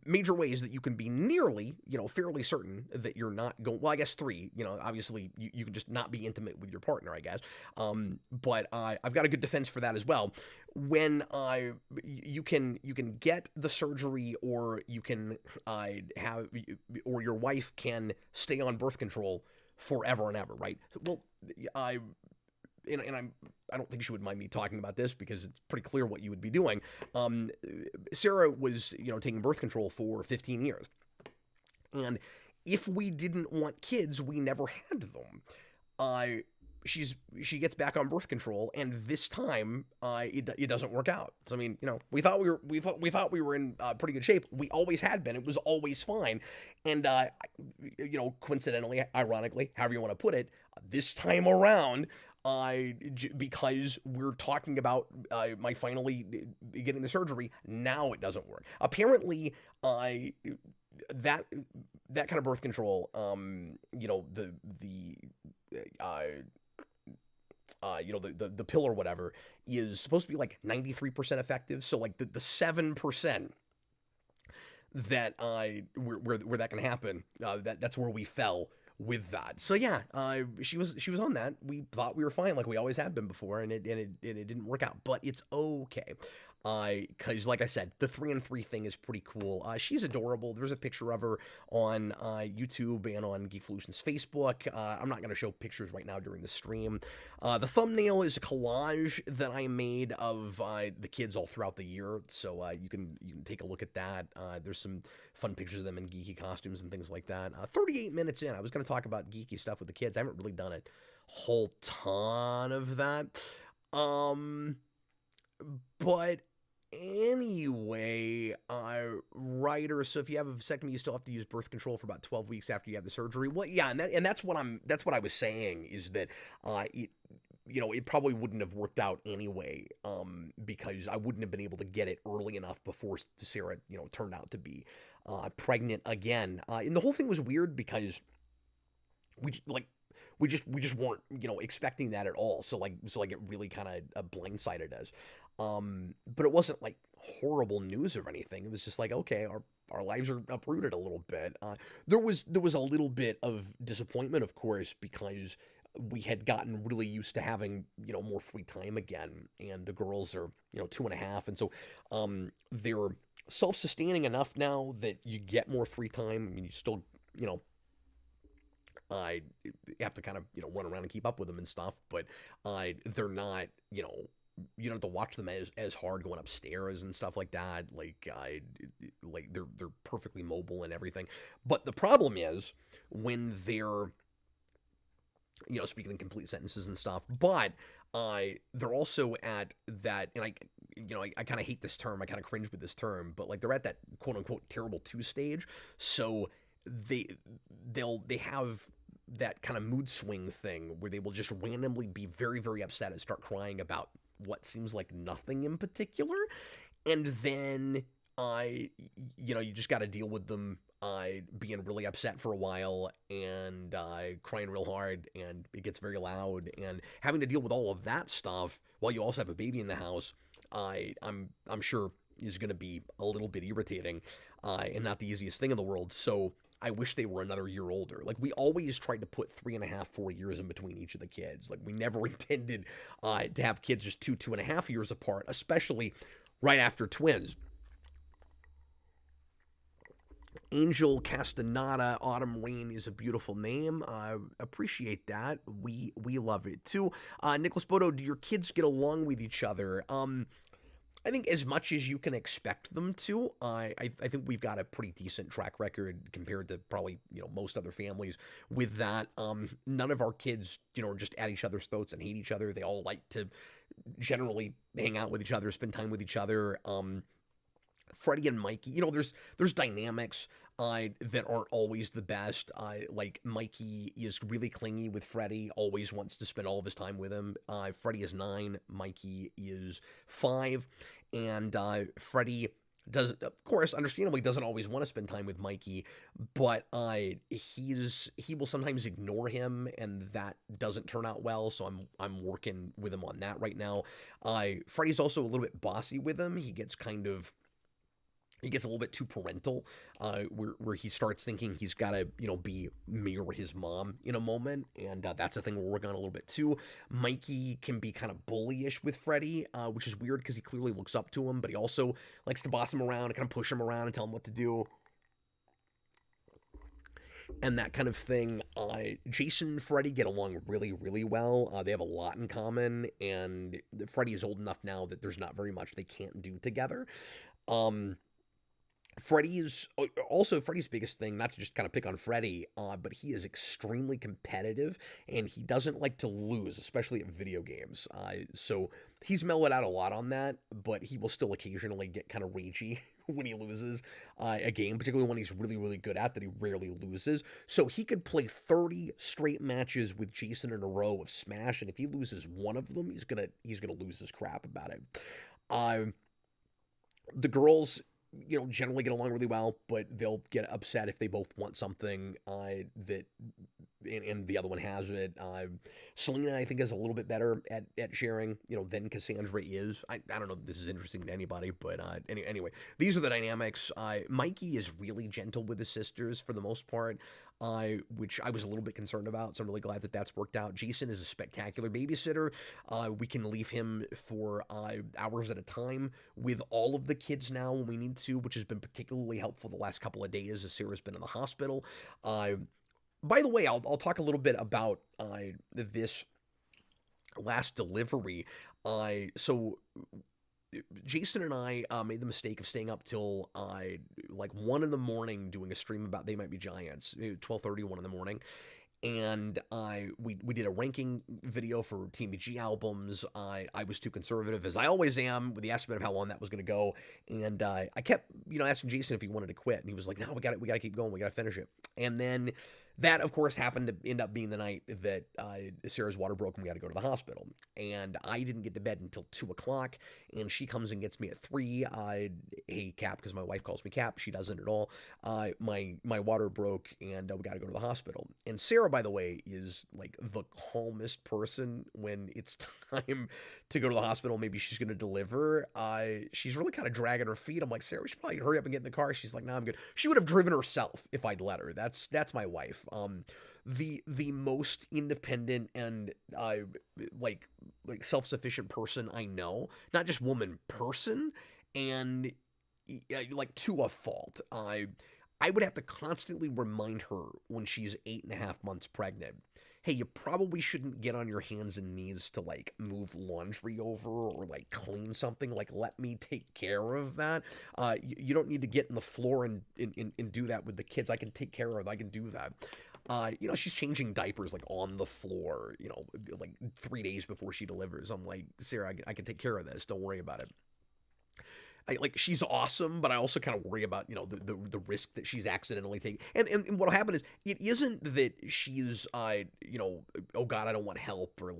major ways that you can be nearly, fairly certain that you're not going, well, I guess 3, obviously you can just not be intimate with your partner, I guess. But I've got a good defense for that as well. When you can get the surgery, or you can or your wife can stay on birth control forever and ever, right? Well, I don't think she would mind me talking about this because it's pretty clear what you would be doing. Sarah was, taking birth control for 15 years. And if we didn't want kids, we never had them. She gets back on birth control, and this time it doesn't work out. So I mean, we thought we were in pretty good shape. We always had been. It was always fine. And coincidentally, ironically, however you want to put it, this time around, because we're talking about my finally getting the surgery, now it doesn't work. Apparently, that kind of birth control, the pill or whatever is supposed to be like 93% effective. So like the 7% that where that can happen, that's where we fell with that. So yeah, she was on that. We thought we were fine, like we always have been before, and it didn't work out, but it's okay. Because like I said, the 3 and 3 thing is pretty cool. She's adorable. There's a picture of her on YouTube and on Geekvolution's Facebook. I'm not going to show pictures right now during the stream. The thumbnail is a collage that I made of the kids all throughout the year, so you can take a look at that. There's some fun pictures of them in geeky costumes and things like that. 38 minutes in, I was going to talk about geeky stuff with the kids. I haven't really done a whole ton of that. But anyway, writer. So if you have a vasectomy, you still have to use birth control for about 12 weeks after you have the surgery. Well, yeah, and that's what I was saying, is that it probably wouldn't have worked out anyway, because I wouldn't have been able to get it early enough before Sarah, turned out to be pregnant again. And the whole thing was weird because we just weren't, expecting that at all. So it really kind of blindsided us. But it wasn't like horrible news or anything. It was just like, okay, our lives are uprooted a little bit. There was a little bit of disappointment, of course, because we had gotten really used to having, more free time again. And the girls are, 2.5. And so, they're self-sustaining enough now that you get more free time. I mean, you still, you have to kind of, run around and keep up with them and stuff, but they're not, you don't have to watch them as hard going upstairs and stuff like that. Like they're perfectly mobile and everything. But the problem is when they're speaking in complete sentences and stuff. But they're also at that, and I kind of hate this term. I kind of cringe with this term, but like they're at that quote unquote terrible two stage. So they they have that kind of mood swing thing where they will just randomly be very, very upset and start crying about what seems like nothing in particular, and then you just got to deal with them being really upset for a while and crying real hard, and it gets very loud, and having to deal with all of that stuff while you also have a baby in the house. I'm sure is going to be a little bit irritating and not the easiest thing in the world. So I wish they were another year older. Like, we always tried to put 3.5, 4 years in between each of the kids. Like, we never intended to have kids just 2.5 years apart, especially right after twins. Angel Castaneda, Autumn Rain is a beautiful name. Appreciate that. We love it too. Nicholas Bodo, do your kids get along with each other? I think as much as you can expect them to. I think we've got a pretty decent track record compared to probably most other families with that. None of our kids are just at each other's throats and hate each other. They all like to generally hang out with each other, spend time with each other. Freddie and Mikey, there's dynamics that aren't always the best. Like, Mikey is really clingy with Freddie, always wants to spend all of his time with him. Freddie is 9, Mikey is 5, and Freddie does, of course, understandably, doesn't always want to spend time with Mikey, but he will sometimes ignore him, and that doesn't turn out well. So I'm working with him on that right now. Freddie's also a little bit bossy with him. He gets a little bit too parental, where he starts thinking he's got to, mirror his mom in a moment, and that's a thing we're working on a little bit too. Mikey can be kind of bullyish with Freddie, which is weird because he clearly looks up to him, but he also likes to boss him around and kind of push him around and tell him what to do, and that kind of thing. Jason and Freddie get along really, really well. They have a lot in common, and Freddie is old enough now that there's not very much they can't do together. Freddie's biggest thing, not to just kind of pick on Freddie, but he is extremely competitive, and he doesn't like to lose, especially at video games. So he's mellowed out a lot on that, but he will still occasionally get kind of ragey when he loses a game, particularly when he's really, really good at that. He rarely loses. So he could play 30 straight matches with Jason in a row of Smash, and if he loses one of them, he's gonna lose his crap about it. The girls, generally get along really well, but they'll get upset if they both want something that and the other one has it. Selena, I think, is a little bit better at sharing, than Cassandra is. I don't know if this is interesting to anybody, but anyway, these are the dynamics. Mikey is really gentle with his sisters for the most part, which I was a little bit concerned about, so I'm really glad that that's worked out. Jason is a spectacular babysitter. We can leave him for hours at a time with all of the kids now when we need to, which has been particularly helpful the last couple of days as Sarah's been in the hospital. By the way, I'll talk a little bit about this last delivery. So Jason and I made the mistake of staying up till like 1 in the morning doing a stream about They Might Be Giants, 12:30, 1 in the morning. And we did a ranking video for TMG albums. I was too conservative, as I always am, with the estimate of how long that was going to go. And I kept asking Jason if he wanted to quit, and he was like, "No, we got to keep going. We got to finish it." And then that, of course, happened to end up being the night that Sarah's water broke and we had to go to the hospital. And I didn't get to bed until 2 o'clock, and she comes and gets me at 3. Hey, Cap, because my wife calls me Cap. She doesn't at all. My water broke, and we got to go to the hospital. And Sarah, by the way, is like the calmest person when it's time to go to the hospital. Maybe she's going to deliver. She's really kind of dragging her feet. I'm like, Sarah, we should probably hurry up and get in the car. She's like, no, I'm good. She would have driven herself if I'd let her. That's my wife. The most independent and like self-sufficient person I know, not just woman, person, and like to a fault. I would have to constantly remind her when she's 8.5 months pregnant, hey, you probably shouldn't get on your hands and knees to like move laundry over or like clean something. Like, let me take care of that. You don't need to get in the floor and do that with the kids. I can take care of it. I can do that. she's changing diapers like on the floor, like 3 days before she delivers. I'm like, Sarah, I can take care of this. Don't worry about it. She's awesome, but I also kind of worry about the risk that she's accidentally taking. And what'll happen is it isn't that she's oh God, I don't want help, or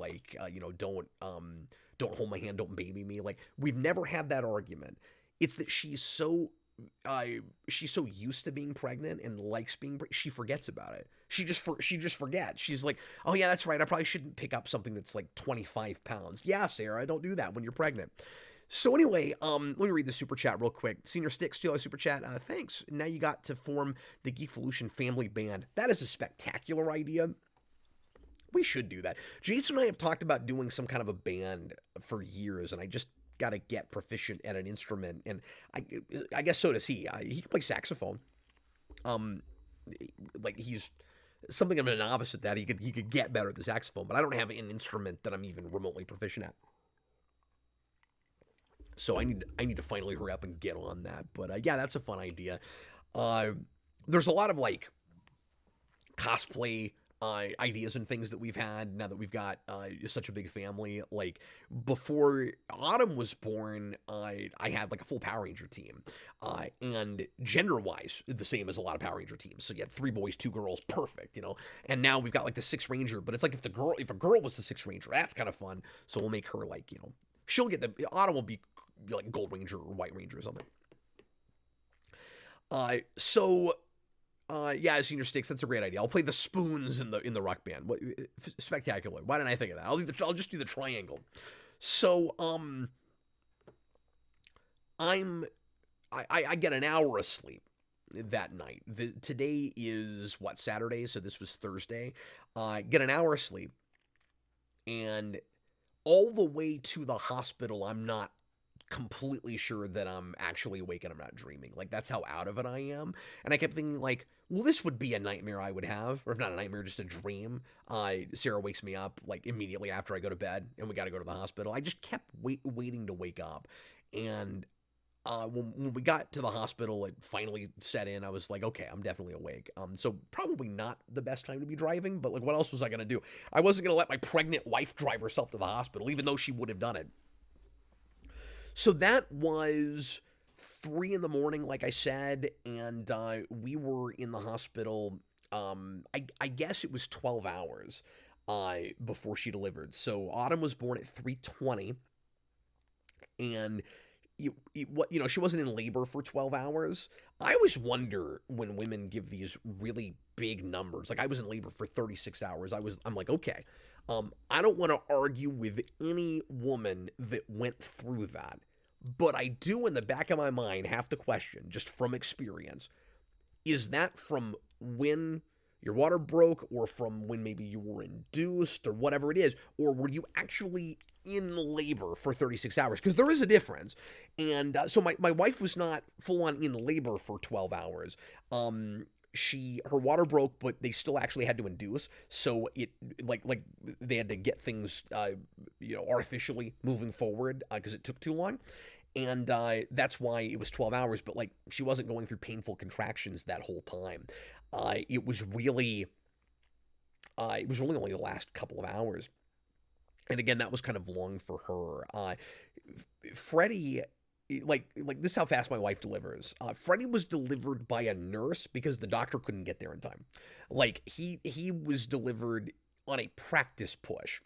don't hold my hand, don't baby me. Like, we've never had that argument. It's that she's so used to being pregnant and likes she forgets about it. She just forgets. She's like, oh yeah, that's right, I probably shouldn't pick up something that's like 25 pounds. Yeah, Sarah, don't do that when you're pregnant. So anyway, let me read the super chat real quick. Senior Sticks, $2 super chat. Thanks. Now you got to form the Geekvolution family band. That is a spectacular idea. We should do that. Jason and I have talked about doing some kind of a band for years, and I just got to get proficient at an instrument. And I guess so does he. He can play saxophone. He's something of a novice at that. He could get better at the saxophone, but I don't have an instrument that I'm even remotely proficient at. So I need to finally hurry up and get on that. But yeah, that's a fun idea. There's a lot of cosplay ideas and things that we've had now that we've got such a big family. Like, before Autumn was born, I had like a full Power Ranger team, and gender-wise, the same as a lot of Power Ranger teams. So you had 3 boys, 2 girls, perfect, And now we've got like the 6th Ranger, but it's like if a girl was the 6th Ranger, that's kind of fun. So we'll make her she'll get Autumn will be like Gold Ranger or White Ranger or something. Yeah, Senior Sticks, that's a great idea. I'll play the spoons in the rock band. Spectacular. Why didn't I think of that? I'll just do the triangle. So I get an hour of sleep that night. Today is Saturday, so this was Thursday. Get an hour of sleep, and all the way to the hospital, I'm not completely sure that I'm actually awake and I'm not dreaming. Like, that's how out of it I am. And I kept thinking, like, well, this would be a nightmare I would have, or if not a nightmare, just a dream. Sarah wakes me up like immediately after I go to bed, and we got to go to the hospital. I just kept waiting to wake up, and when we got to the hospital, it finally set in. I was like, okay, I'm definitely awake. So probably not the best time to be driving, but like, what else was I gonna do? I wasn't gonna let my pregnant wife drive herself to the hospital, even though she would have done it. So that was 3 in the morning, like I said, and we were in the hospital. I guess it was 12 hours before she delivered. So Autumn was born at 3:20, and she wasn't in labor for 12 hours. I always wonder when women give these really big numbers. Like, I was in labor for 36 hours. I'm like, okay, I don't want to argue with any woman that went through that, but I do, in the back of my mind, have to question, just from experience, is that from when your water broke, or from when maybe you were induced, or whatever it is, or were you actually in labor for 36 hours? Because there is a difference. And so my wife was not full on in labor for 12 hours. Her water broke, but they still actually had to induce. So it like they had to get things artificially moving forward because it took too long. And that's why it was 12 hours. But like, she wasn't going through painful contractions that whole time. It was really only the last couple of hours. And again, that was kind of long for her. Freddie, like this is how fast my wife delivers. Freddie was delivered by a nurse because the doctor couldn't get there in time. Like, he was delivered on a practice push,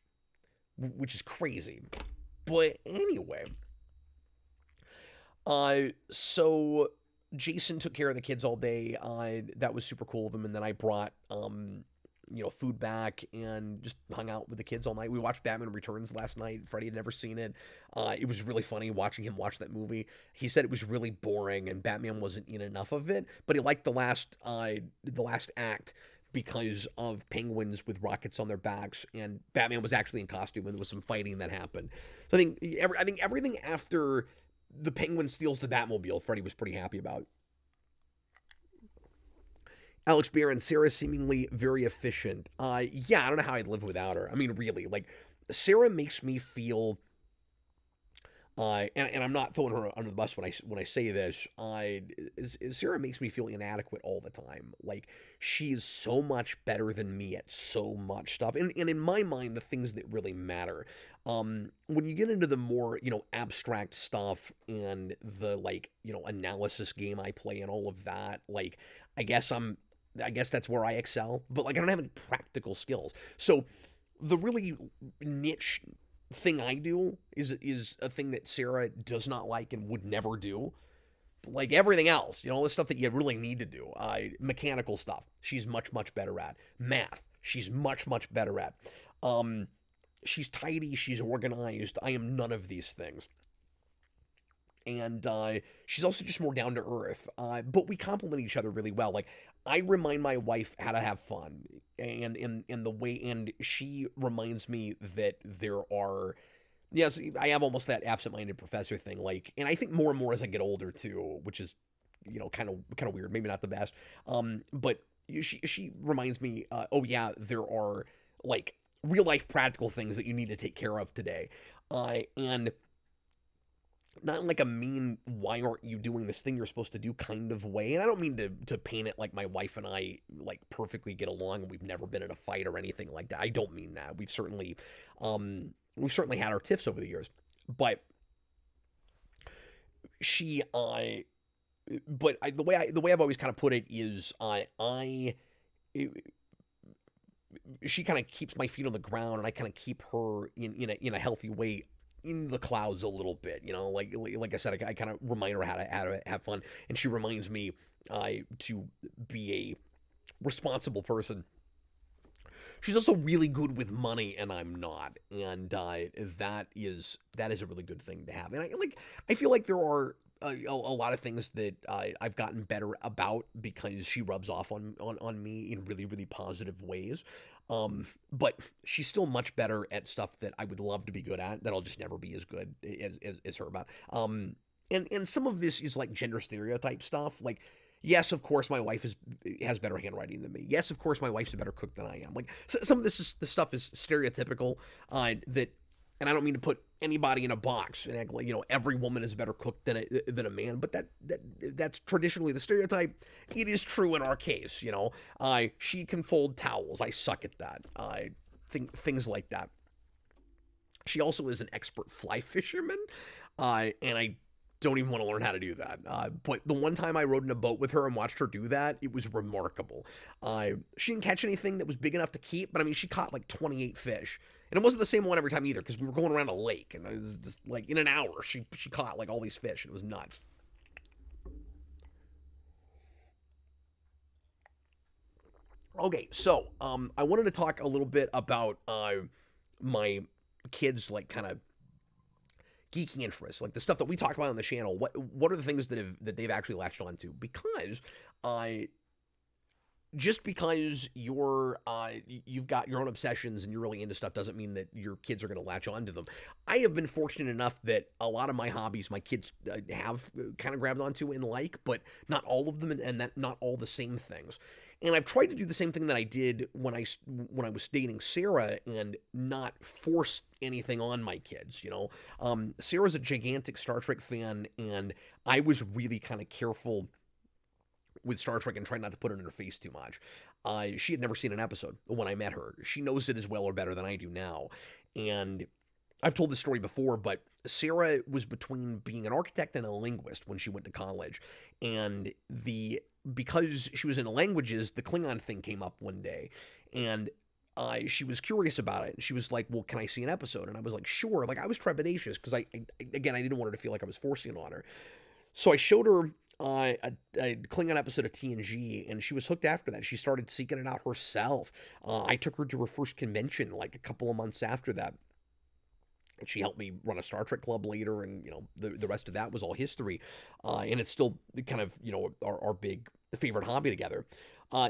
which is crazy. But anyway, so Jason took care of the kids all day. That was super cool of him. And then I brought food back and just hung out with the kids all night. We watched Batman Returns last night. Freddie had never seen it. It was really funny watching him watch that movie. He said it was really boring and Batman wasn't in enough of it, but he liked the last act because of penguins with rockets on their backs, and Batman was actually in costume, and there was some fighting that happened. So I think everything after the Penguin steals the Batmobile, Freddie was pretty happy about. Alex Barron, Sarah seemingly very efficient. Yeah, I don't know how I'd live without her. I mean, really, like, Sarah makes me feel And I'm not throwing her under the bus when I say this. Sarah makes me feel inadequate all the time. Like, she is so much better than me at so much stuff, and in my mind, the things that really matter. When you get into the more abstract stuff and the analysis game I play and all of that, like I guess that's where I excel. But like I don't have any practical skills, so the really niche thing I do is a thing that Sarah does not like and would never do. Like everything else, all the stuff that you really need to do, mechanical stuff, she's much better at. Math, she's much better at. Um, she's tidy, she's organized. I am none of these things. And she's also just more down to earth. But we complement each other really well. Like I remind my wife how to have fun, and in the way, and she reminds me that there are. Yes, I have almost that absent-minded professor thing. Like, and I think more and more as I get older too, which is kind of weird. Maybe not the best. But she reminds me. Oh yeah, there are like real life practical things that you need to take care of today. And not in like a mean why aren't you doing this thing you're supposed to do kind of way. And I don't mean to paint it like my wife and I like perfectly get along and we've never been in a fight or anything like that. I don't mean that. We've certainly had our tiffs over the years. But she the way I've always kind of put it is I she kind of keeps my feet on the ground and I kind of keep her in a healthy way in the clouds a little bit, like I said, I kind of remind her how to have fun, and she reminds me to be a responsible person. She's also really good with money, and I'm not, and that is a really good thing to have. And I feel like there are a lot of things that I've gotten better about because she rubs off on me in really positive ways. But she's still much better at stuff that I would love to be good at that I'll just never be as good as her about. And some of this is like gender stereotype stuff. Like, yes, of course, my wife has better handwriting than me. Yes, of course, my wife's a better cook than I am. Like, some of this stuff is stereotypical. That, and I don't mean to put anybody in a box and act like every woman is a better cook than a man. But that's traditionally the stereotype. It is true in our case. She can fold towels. I suck at that. Things like that. She also is an expert fly fisherman, and I don't even want to learn how to do that. But the one time I rode in a boat with her and watched her do that, it was remarkable. She didn't catch anything that was big enough to keep, but I mean, she caught like 28 fish. And it wasn't the same one every time either, because we were going around a lake, and it was just like in an hour, she caught like all these fish, and it was nuts. Okay, so I wanted to talk a little bit about my kids, like kind of geeky interests, like the stuff that we talk about on the channel. What are the things that they've actually latched onto? Because I just because you've got your own obsessions and you're really into stuff doesn't mean that your kids are going to latch onto them. I have been fortunate enough that a lot of my hobbies my kids have kind of grabbed onto and like, but not all of them, and that not all the same things. And I've tried to do the same thing that I did when I was dating Sarah and not force anything on my kids. Sarah's a gigantic Star Trek fan, and I was really kind of careful with Star Trek and trying not to put it in her face too much. She had never seen an episode when I met her. She knows it as well or better than I do now. And I've told this story before, but Sarah was between being an architect and a linguist when she went to college. And because she was into languages, the Klingon thing came up one day. And she was curious about it. She was like, well, can I see an episode? And I was like, sure. Like, I was trepidatious because again, I didn't want her to feel like I was forcing it on her. So I showed her a Klingon episode of TNG, and she was hooked after that. She started seeking it out herself. I took her to her first convention like a couple of months after that. And she helped me run a Star Trek club later, and the rest of that was all history. And it's still kind of our big favorite hobby together.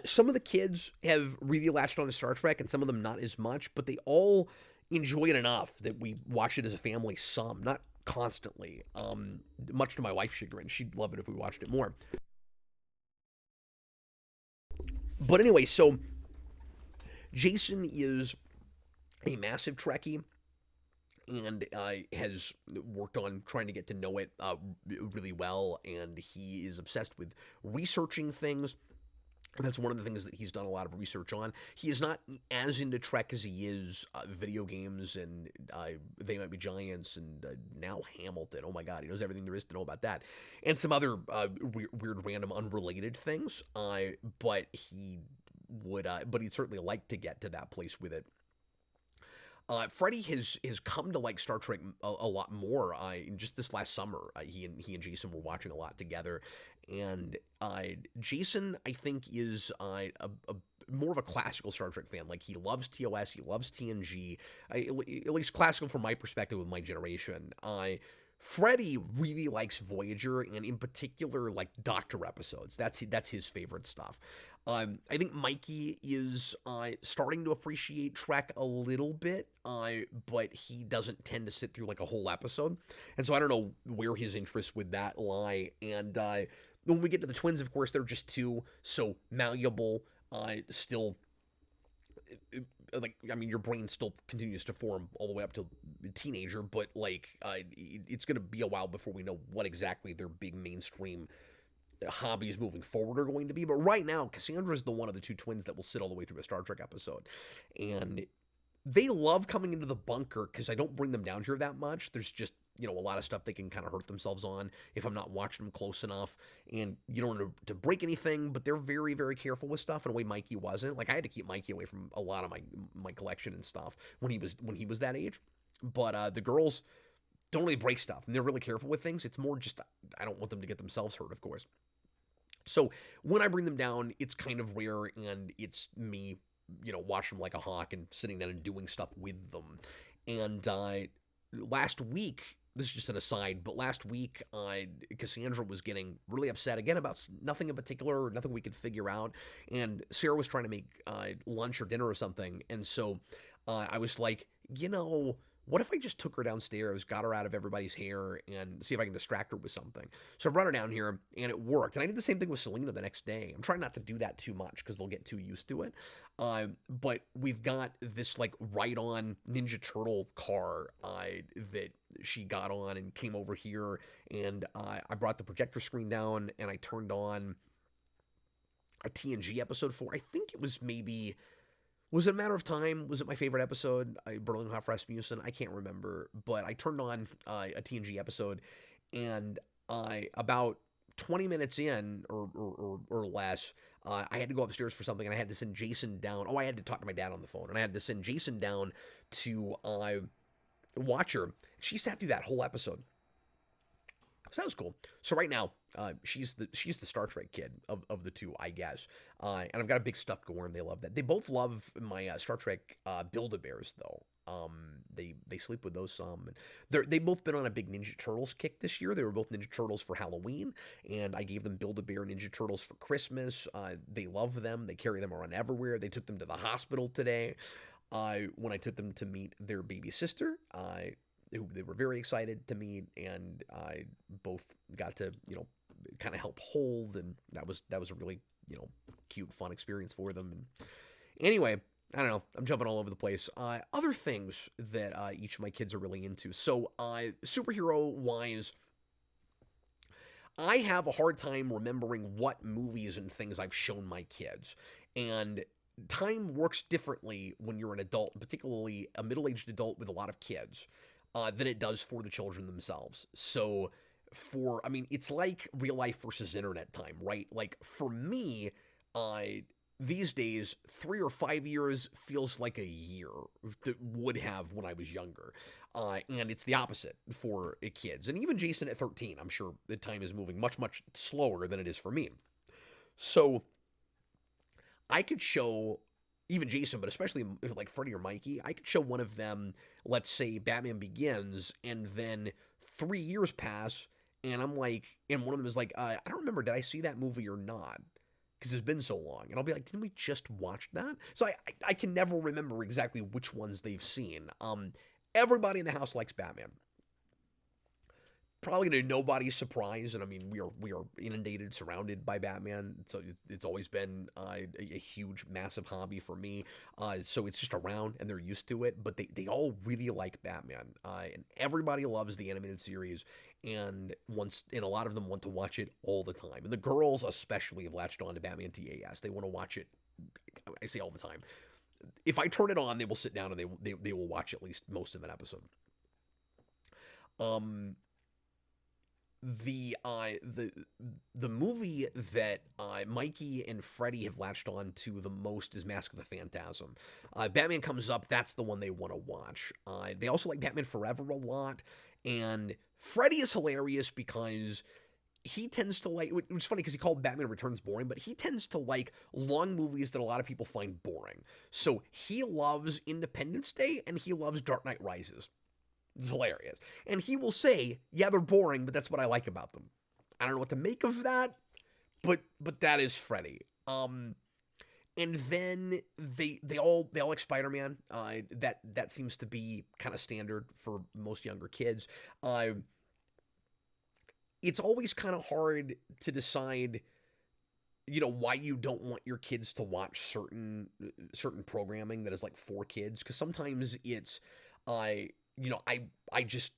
Some of the kids have really latched on to Star Trek, and some of them not as much, but they all enjoy it enough that we watch it as a family. Some, not constantly. Much to my wife's chagrin, she'd love it if we watched it more. But anyway, so Jason is a massive Trekkie. and has worked on trying to get to know it really well, and he is obsessed with researching things. And that's one of the things that he's done a lot of research on. He is not as into Trek as he is video games and They Might Be Giants and now Hamilton. Oh my God, he knows everything there is to know about that. And some other weird, random, unrelated things. But he'd certainly like to get to that place with it. Freddie has come to like Star Trek a lot more. Just this last summer, he and Jason were watching a lot together, and Jason, I think, is a more of a classical Star Trek fan. Like, he loves TOS, he loves TNG, at least classical from my perspective with my generation. Freddie really likes Voyager, and in particular, like Doctor episodes. That's his favorite stuff. I think Mikey is starting to appreciate Trek a little bit, but he doesn't tend to sit through like a whole episode, and so I don't know where his interests with that lie. And when we get to the twins, of course, they're just two, so malleable. Still, like, I mean, your brain still continues to form all the way up to teenager, but like, it's going to be a while before we know what exactly their big mainstream hobbies moving forward are going to be. But right now, Cassandra's the one of the two twins that will sit all the way through a Star Trek episode, and they love coming into the bunker because I don't bring them down here that much. There's just, a lot of stuff they can kind of hurt themselves on if I'm not watching them close enough, and you don't want to break anything, but they're very, very careful with stuff in a way Mikey wasn't. Like, I had to keep Mikey away from a lot of my collection and stuff when he was that age. But the girls don't really break stuff, and they're really careful with things. It's more just, I don't want them to get themselves hurt, of course. So when I bring them down, it's kind of rare, and it's me, watching them like a hawk and sitting down and doing stuff with them. And last week, this is just an aside, but last week, Cassandra was getting really upset again about nothing in particular, nothing we could figure out. And Sarah was trying to make lunch or dinner or something. And so I was like, what if I just took her downstairs, got her out of everybody's hair, and see if I can distract her with something? So I brought her down here, and it worked. And I did the same thing with Selena the next day. I'm trying not to do that too much because they'll get too used to it. But we've got this like ride-on Ninja Turtle car that she got on and came over here, and I brought the projector screen down, and I turned on a TNG episode 4. I think it was maybe... Was it a matter of time? Was it my favorite episode? Berlinghoff Rasmussen? I can't remember. But I turned on a TNG episode, and about 20 minutes in or less, I had to go upstairs for something, and I had to send Jason down. I had to talk to my dad on the phone, and I had to send Jason down to watch her. She sat through that whole episode. So that was cool. So right now, she's the Star Trek kid of the two, I guess. And I've got a big stuffed Gorn. They love that. They both love my Star Trek Build-A-Bears, though. They sleep with those some. They've both been on a big Ninja Turtles kick this year. They were both Ninja Turtles for Halloween, and I gave them Build-A-Bear Ninja Turtles for Christmas. They love them. They carry them around everywhere. They took them to the hospital today. When I took them to meet their baby sister, who they were very excited to meet, and I both got to, kind of help hold, and that was a really, cute, fun experience for them. And anyway, I don't know, I'm jumping all over the place. Other things that each of my kids are really into. So, superhero-wise, I have a hard time remembering what movies and things I've shown my kids, and time works differently when you're an adult, particularly a middle-aged adult with a lot of kids, than it does for the children themselves. So it's like real life versus internet time, right? Like, for me, these days, 3 or 5 years feels like a year that would have when I was younger. And it's the opposite for kids. And even Jason at 13, I'm sure the time is moving much, much slower than it is for me. So I could show even Jason, but especially like Freddie or Mikey, I could show one of them, let's say Batman Begins, and then 3 years pass, and I'm like, and one of them is like, I don't remember, did I see that movie or not? Because it's been so long. And I'll be like, didn't we just watch that? So I can never remember exactly which ones they've seen. Everybody in the house likes Batman. probably to nobody's surprise, and I mean we are inundated, surrounded by Batman. So it's always been a huge, massive hobby for me. So it's just around, and they're used to it. But they all really like Batman, and everybody loves the animated series, and a lot of them want to watch it all the time. And the girls especially have latched on to Batman TAS. They want to watch it. I say all the time. If I turn it on, they will sit down and they will watch at least most of an episode. Um, the movie that Mikey and Freddy have latched on to the most is Mask of the Phantasm. Batman comes up, that's the one they want to watch. They also like Batman Forever a lot, and Freddy is hilarious because he tends to like, it was funny because he called Batman Returns boring, but he tends to like long movies that a lot of people find boring. So he loves Independence Day and he loves Dark Knight Rises. It's hilarious. And he will say, yeah, they're boring, but that's what I like about them. I don't know what to make of that, but that is Freddy. And then they all like Spider-Man. That seems to be kind of standard for most younger kids. It's always kind of hard to decide, why you don't want your kids to watch certain programming that is like for kids, because sometimes it's I just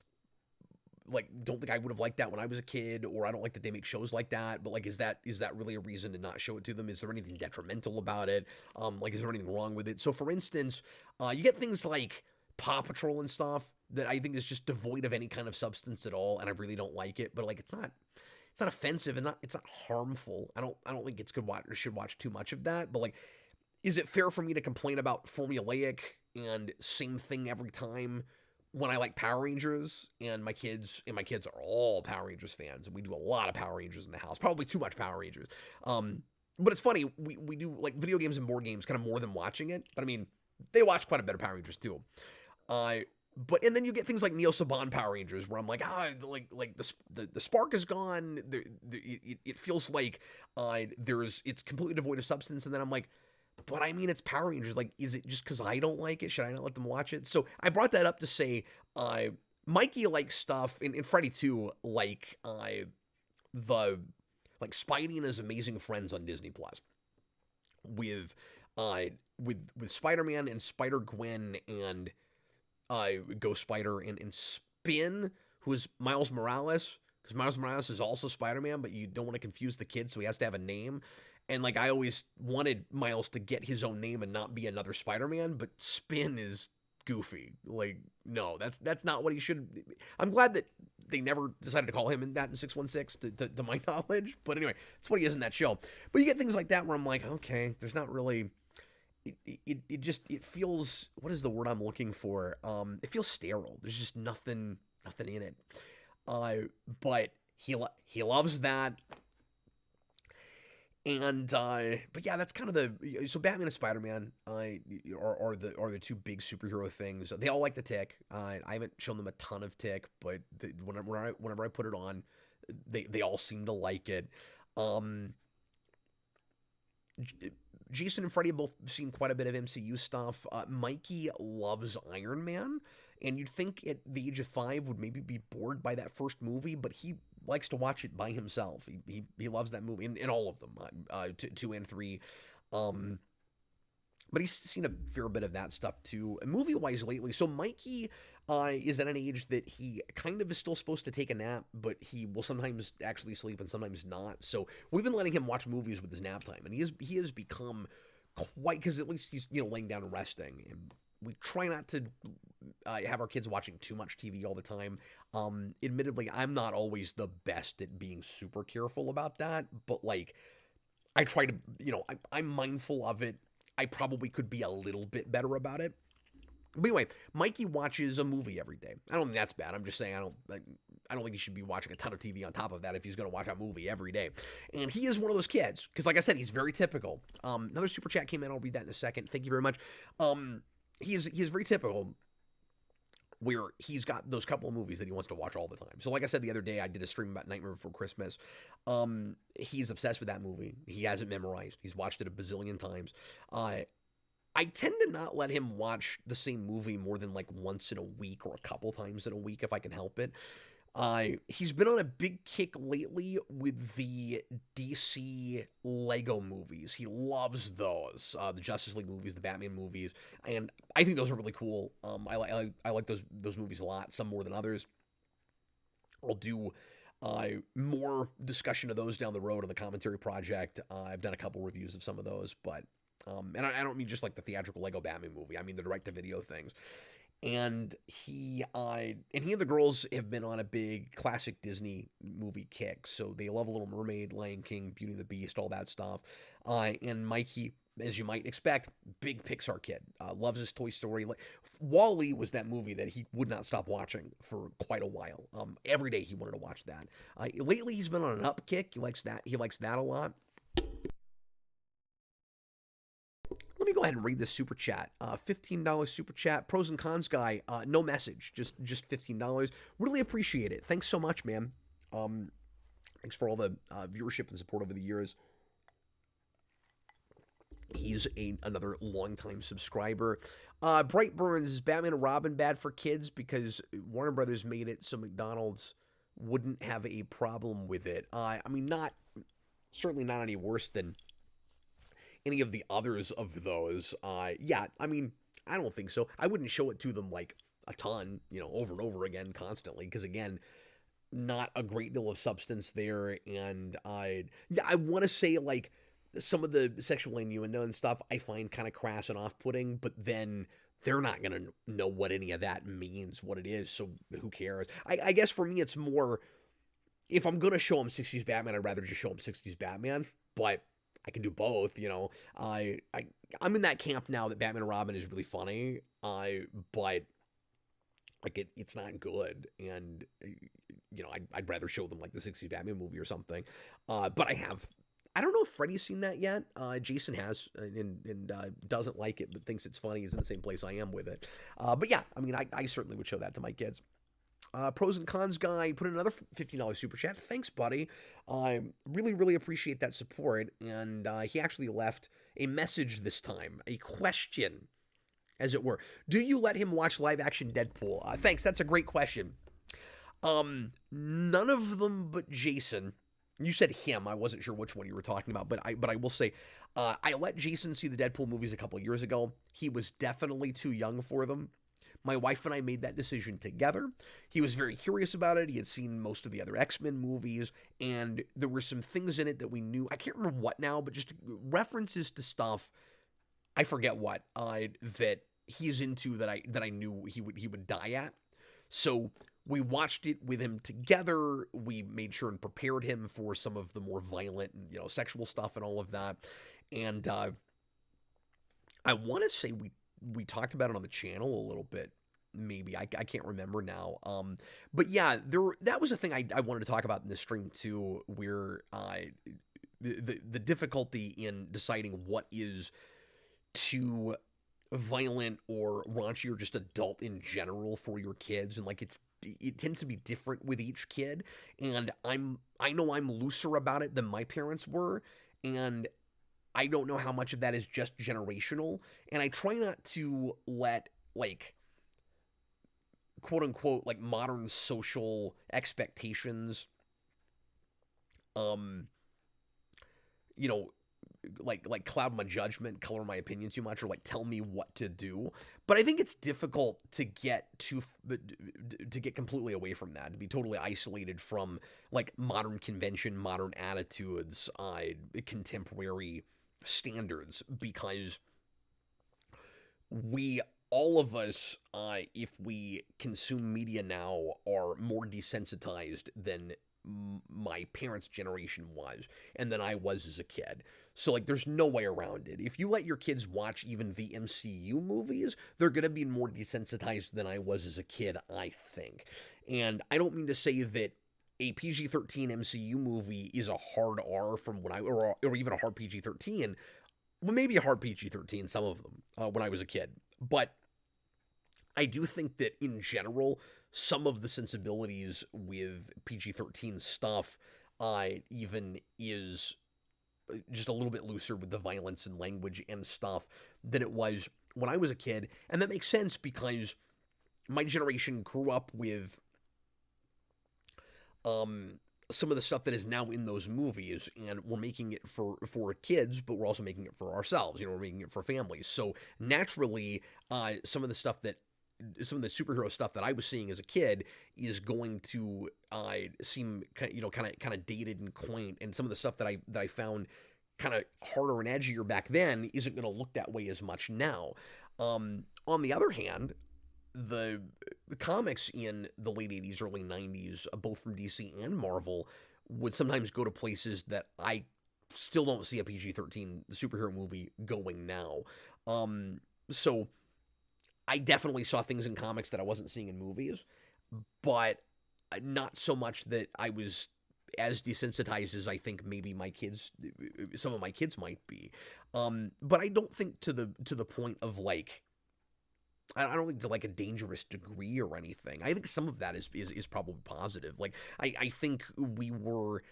like don't think I would have liked that when I was a kid, or I don't like that they make shows like that. But like, is that really a reason to not show it to them? Is there anything detrimental about it? Like, is there anything wrong with it? So, for instance, you get things like Paw Patrol and stuff that I think is just devoid of any kind of substance at all, and I really don't like it. But like, it's not offensive and it's not harmful. I don't think it's good watch or should watch too much of that. But like, is it fair for me to complain about formulaic and same thing every time when I like Power Rangers, and my kids are all Power Rangers fans, and we do a lot of Power Rangers in the house, probably too much Power Rangers. But it's funny, we do like video games and board games kind of more than watching it. But I mean, they watch quite a bit of Power Rangers too. And then you get things like Neo Saban Power Rangers, where I'm like, like the spark is gone. It feels like it's completely devoid of substance, and then I'm like, but I mean, it's Power Rangers. Like, is it just because I don't like it? Should I not let them watch it? So I brought that up to say, Mikey likes stuff, and Freddy too, like Spidey and His Amazing Friends on Disney Plus, with Spider-Man and Spider-Gwen and Ghost Spider and Spin, who is Miles Morales, because Miles Morales is also Spider-Man, but you don't want to confuse the kid, so he has to have a name. And like, I always wanted Miles to get his own name and not be another Spider-Man, but Spin is goofy. Like, no, that's not what he should. I'm glad that they never decided to call him in that in 616, to my knowledge. But anyway, that's what he is in that show. But you get things like that where I'm like, okay, there's not really. It feels, what is the word I'm looking for? It feels sterile. There's just nothing in it. But he loves that. And but yeah, that's kind of so Batman and Spider-Man are the two big superhero things. They all like the Tick. I haven't shown them a ton of Tick, but whenever I put it on, they all seem to like it. Jason and Freddy have both seen quite a bit of MCU stuff. Mikey loves Iron Man, and you'd think at the age of 5 would maybe be bored by that first movie, but he likes to watch it by himself. He loves that movie, in all of them, 2 and 3. But he's seen a fair bit of that stuff too, movie-wise lately. So Mikey is at an age that he kind of is still supposed to take a nap, but he will sometimes actually sleep and sometimes not. So we've been letting him watch movies with his nap time, and he has become quite, because at least he's laying down and resting. And we try not to have our kids watching too much TV all the time. Admittedly, I'm not always the best at being super careful about that, but like, I try to, I'm mindful of it. I probably could be a little bit better about it. But anyway, Mikey watches a movie every day. I don't think that's bad. I'm just saying I don't think he should be watching a ton of TV on top of that if he's going to watch a movie every day. And he is one of those kids, because like I said, he's very typical. Another super chat came in. I'll read that in a second. Thank you very much. He is very typical, where he's got those couple of movies that he wants to watch all the time. So like I said the other day, I did a stream about Nightmare Before Christmas. He's obsessed with that movie. He has it memorized. He's watched it a bazillion times. I tend to not let him watch the same movie more than like once in a week or a couple times in a week if I can help it. He's been on a big kick lately with the DC Lego movies. He loves those, the Justice League movies, the Batman movies, and I think those are really cool. I like those movies a lot, some more than others. I'll do more discussion of those down the road on the commentary project. I've done a couple reviews of some of those, but and I don't mean just like the theatrical Lego Batman movie. I mean the direct-to-video things. And he and the girls have been on a big classic Disney movie kick. So they love Little Mermaid, Lion King, Beauty and the Beast, all that stuff. And Mikey, as you might expect, big Pixar kid, loves his Toy Story. Wall-E was that movie that he would not stop watching for quite a while. Every day he wanted to watch that. Lately he's been on an up kick. He likes that. He likes that a lot. Let me go ahead and read this super chat. $15 super chat. Pros and cons guy. No message. Just $15. Really appreciate it. Thanks so much, man. Thanks for all the viewership and support over the years. He's another longtime subscriber. Brightburns, is Batman and Robin bad for kids because Warner Brothers made it so McDonald's wouldn't have a problem with it? I mean, certainly not any worse than any of the others of those. Yeah, I mean, I don't think so. I wouldn't show it to them like a ton, over and over again, constantly, because again, not a great deal of substance there. And I want to say like some of the sexual innuendo and stuff I find kind of crass and off-putting, but then they're not gonna know what any of that means, what it is. So who cares? I guess for me, it's more if I'm gonna show them '60s Batman, I'd rather just show them '60s Batman, but I can do both, I'm in that camp now that Batman and Robin is really funny, but like it's not good, and I'd rather show them like the '60s Batman movie or something. But I don't know if Freddie's seen that yet. Jason has, and doesn't like it, but thinks it's funny. He's in the same place I am with it. But yeah, I mean, I certainly would show that to my kids. Pros and cons guy put in another $15 super chat. Thanks, buddy. I really, really appreciate that support. And he actually left a message this time, a question, as it were. Do you let him watch live action Deadpool? Thanks. That's a great question. None of them but Jason. You said him. I wasn't sure which one you were talking about, but I will say, I let Jason see the Deadpool movies a couple years ago. He was definitely too young for them. My wife and I made that decision together. He was very curious about it. He had seen most of the other X-Men movies, and there were some things in it that we knew. I can't remember what now, but just references to stuff. I forget what that he's into that I knew he would die at. So we watched it with him together. We made sure and prepared him for some of the more violent and sexual stuff and all of that. And I want to say we talked about it on the channel a little bit. Maybe I can't remember now. But yeah, that was a thing I wanted to talk about in this stream too, where the difficulty in deciding what is too violent or raunchy or just adult in general for your kids, and like it tends to be different with each kid. And I know I'm looser about it than my parents were, and I don't know how much of that is just generational. And I try not to let like quote unquote like modern social expectations like cloud my judgment, color my opinion too much, or like tell me what to do. But I think it's difficult to get completely away from that, to be totally isolated from like modern convention, modern attitudes, contemporary standards, because all of us, if we consume media now, are more desensitized than my parents' generation was, and than I was as a kid. So, like, there's no way around it. If you let your kids watch even the MCU movies, they're going to be more desensitized than I was as a kid, I think. And I don't mean to say that a PG-13 MCU movie is a hard R from when or even a hard PG-13. Well, maybe a hard PG-13, some of them, when I was a kid. But I do think that in general, some of the sensibilities with PG-13 stuff even is just a little bit looser with the violence and language and stuff than it was when I was a kid. And that makes sense because my generation grew up with some of the stuff that is now in those movies, and we're making it for kids, but we're also making it for ourselves. We're making it for families. So naturally, some of the stuff that some of the superhero stuff that I was seeing as a kid is going to seem kind of dated and quaint, and some of the stuff that I found kind of harder and edgier back then isn't going to look that way as much now. On the other hand, the comics in the late 80s, early 90s, both from DC and Marvel, would sometimes go to places that I still don't see a PG-13 superhero movie going now. So I definitely saw things in comics that I wasn't seeing in movies, but not so much that I was as desensitized as I think maybe some of my kids might be. But I don't think to the point of like, I don't think to like a dangerous degree or anything. I think some of that is probably positive. Like I think we were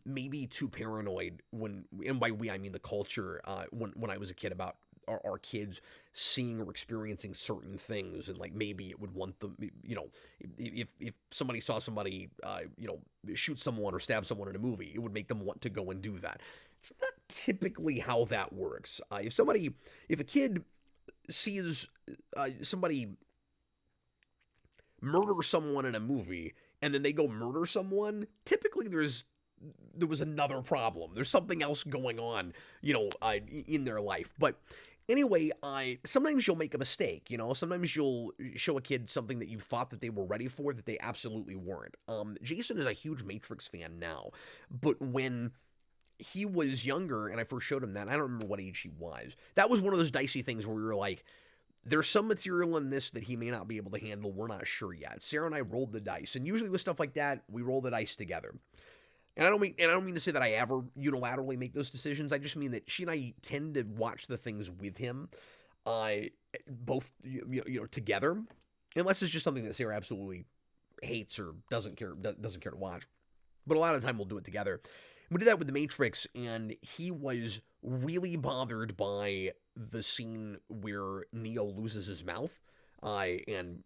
maybe too paranoid and by we I mean the culture, when I was a kid, about our kids seeing or experiencing certain things, and like maybe it would want them, if somebody saw somebody shoot someone or stab someone in a movie, it would make them want to go and do that. It's not typically how that works. If a kid sees somebody murder someone in a movie and then they go murder someone, typically there was another problem. There's something else going on, in their life. But anyway, sometimes you'll make a mistake. Sometimes you'll show a kid something that you thought that they were ready for that they absolutely weren't. Jason is a huge Matrix fan now, but when he was younger and I first showed him that, I don't remember what age he was. That was one of those dicey things where we were like, there's some material in this that he may not be able to handle. We're not sure yet. Sarah and I rolled the dice, and usually with stuff like that, we roll the dice together. And I don't mean to say that I ever unilaterally make those decisions. I just mean that she and I tend to watch the things with him, both together, unless it's just something that Sarah absolutely hates or doesn't care to watch. But a lot of the time we'll do it together. We did that with The Matrix, and he was really bothered by the scene where Neo loses his mouth, and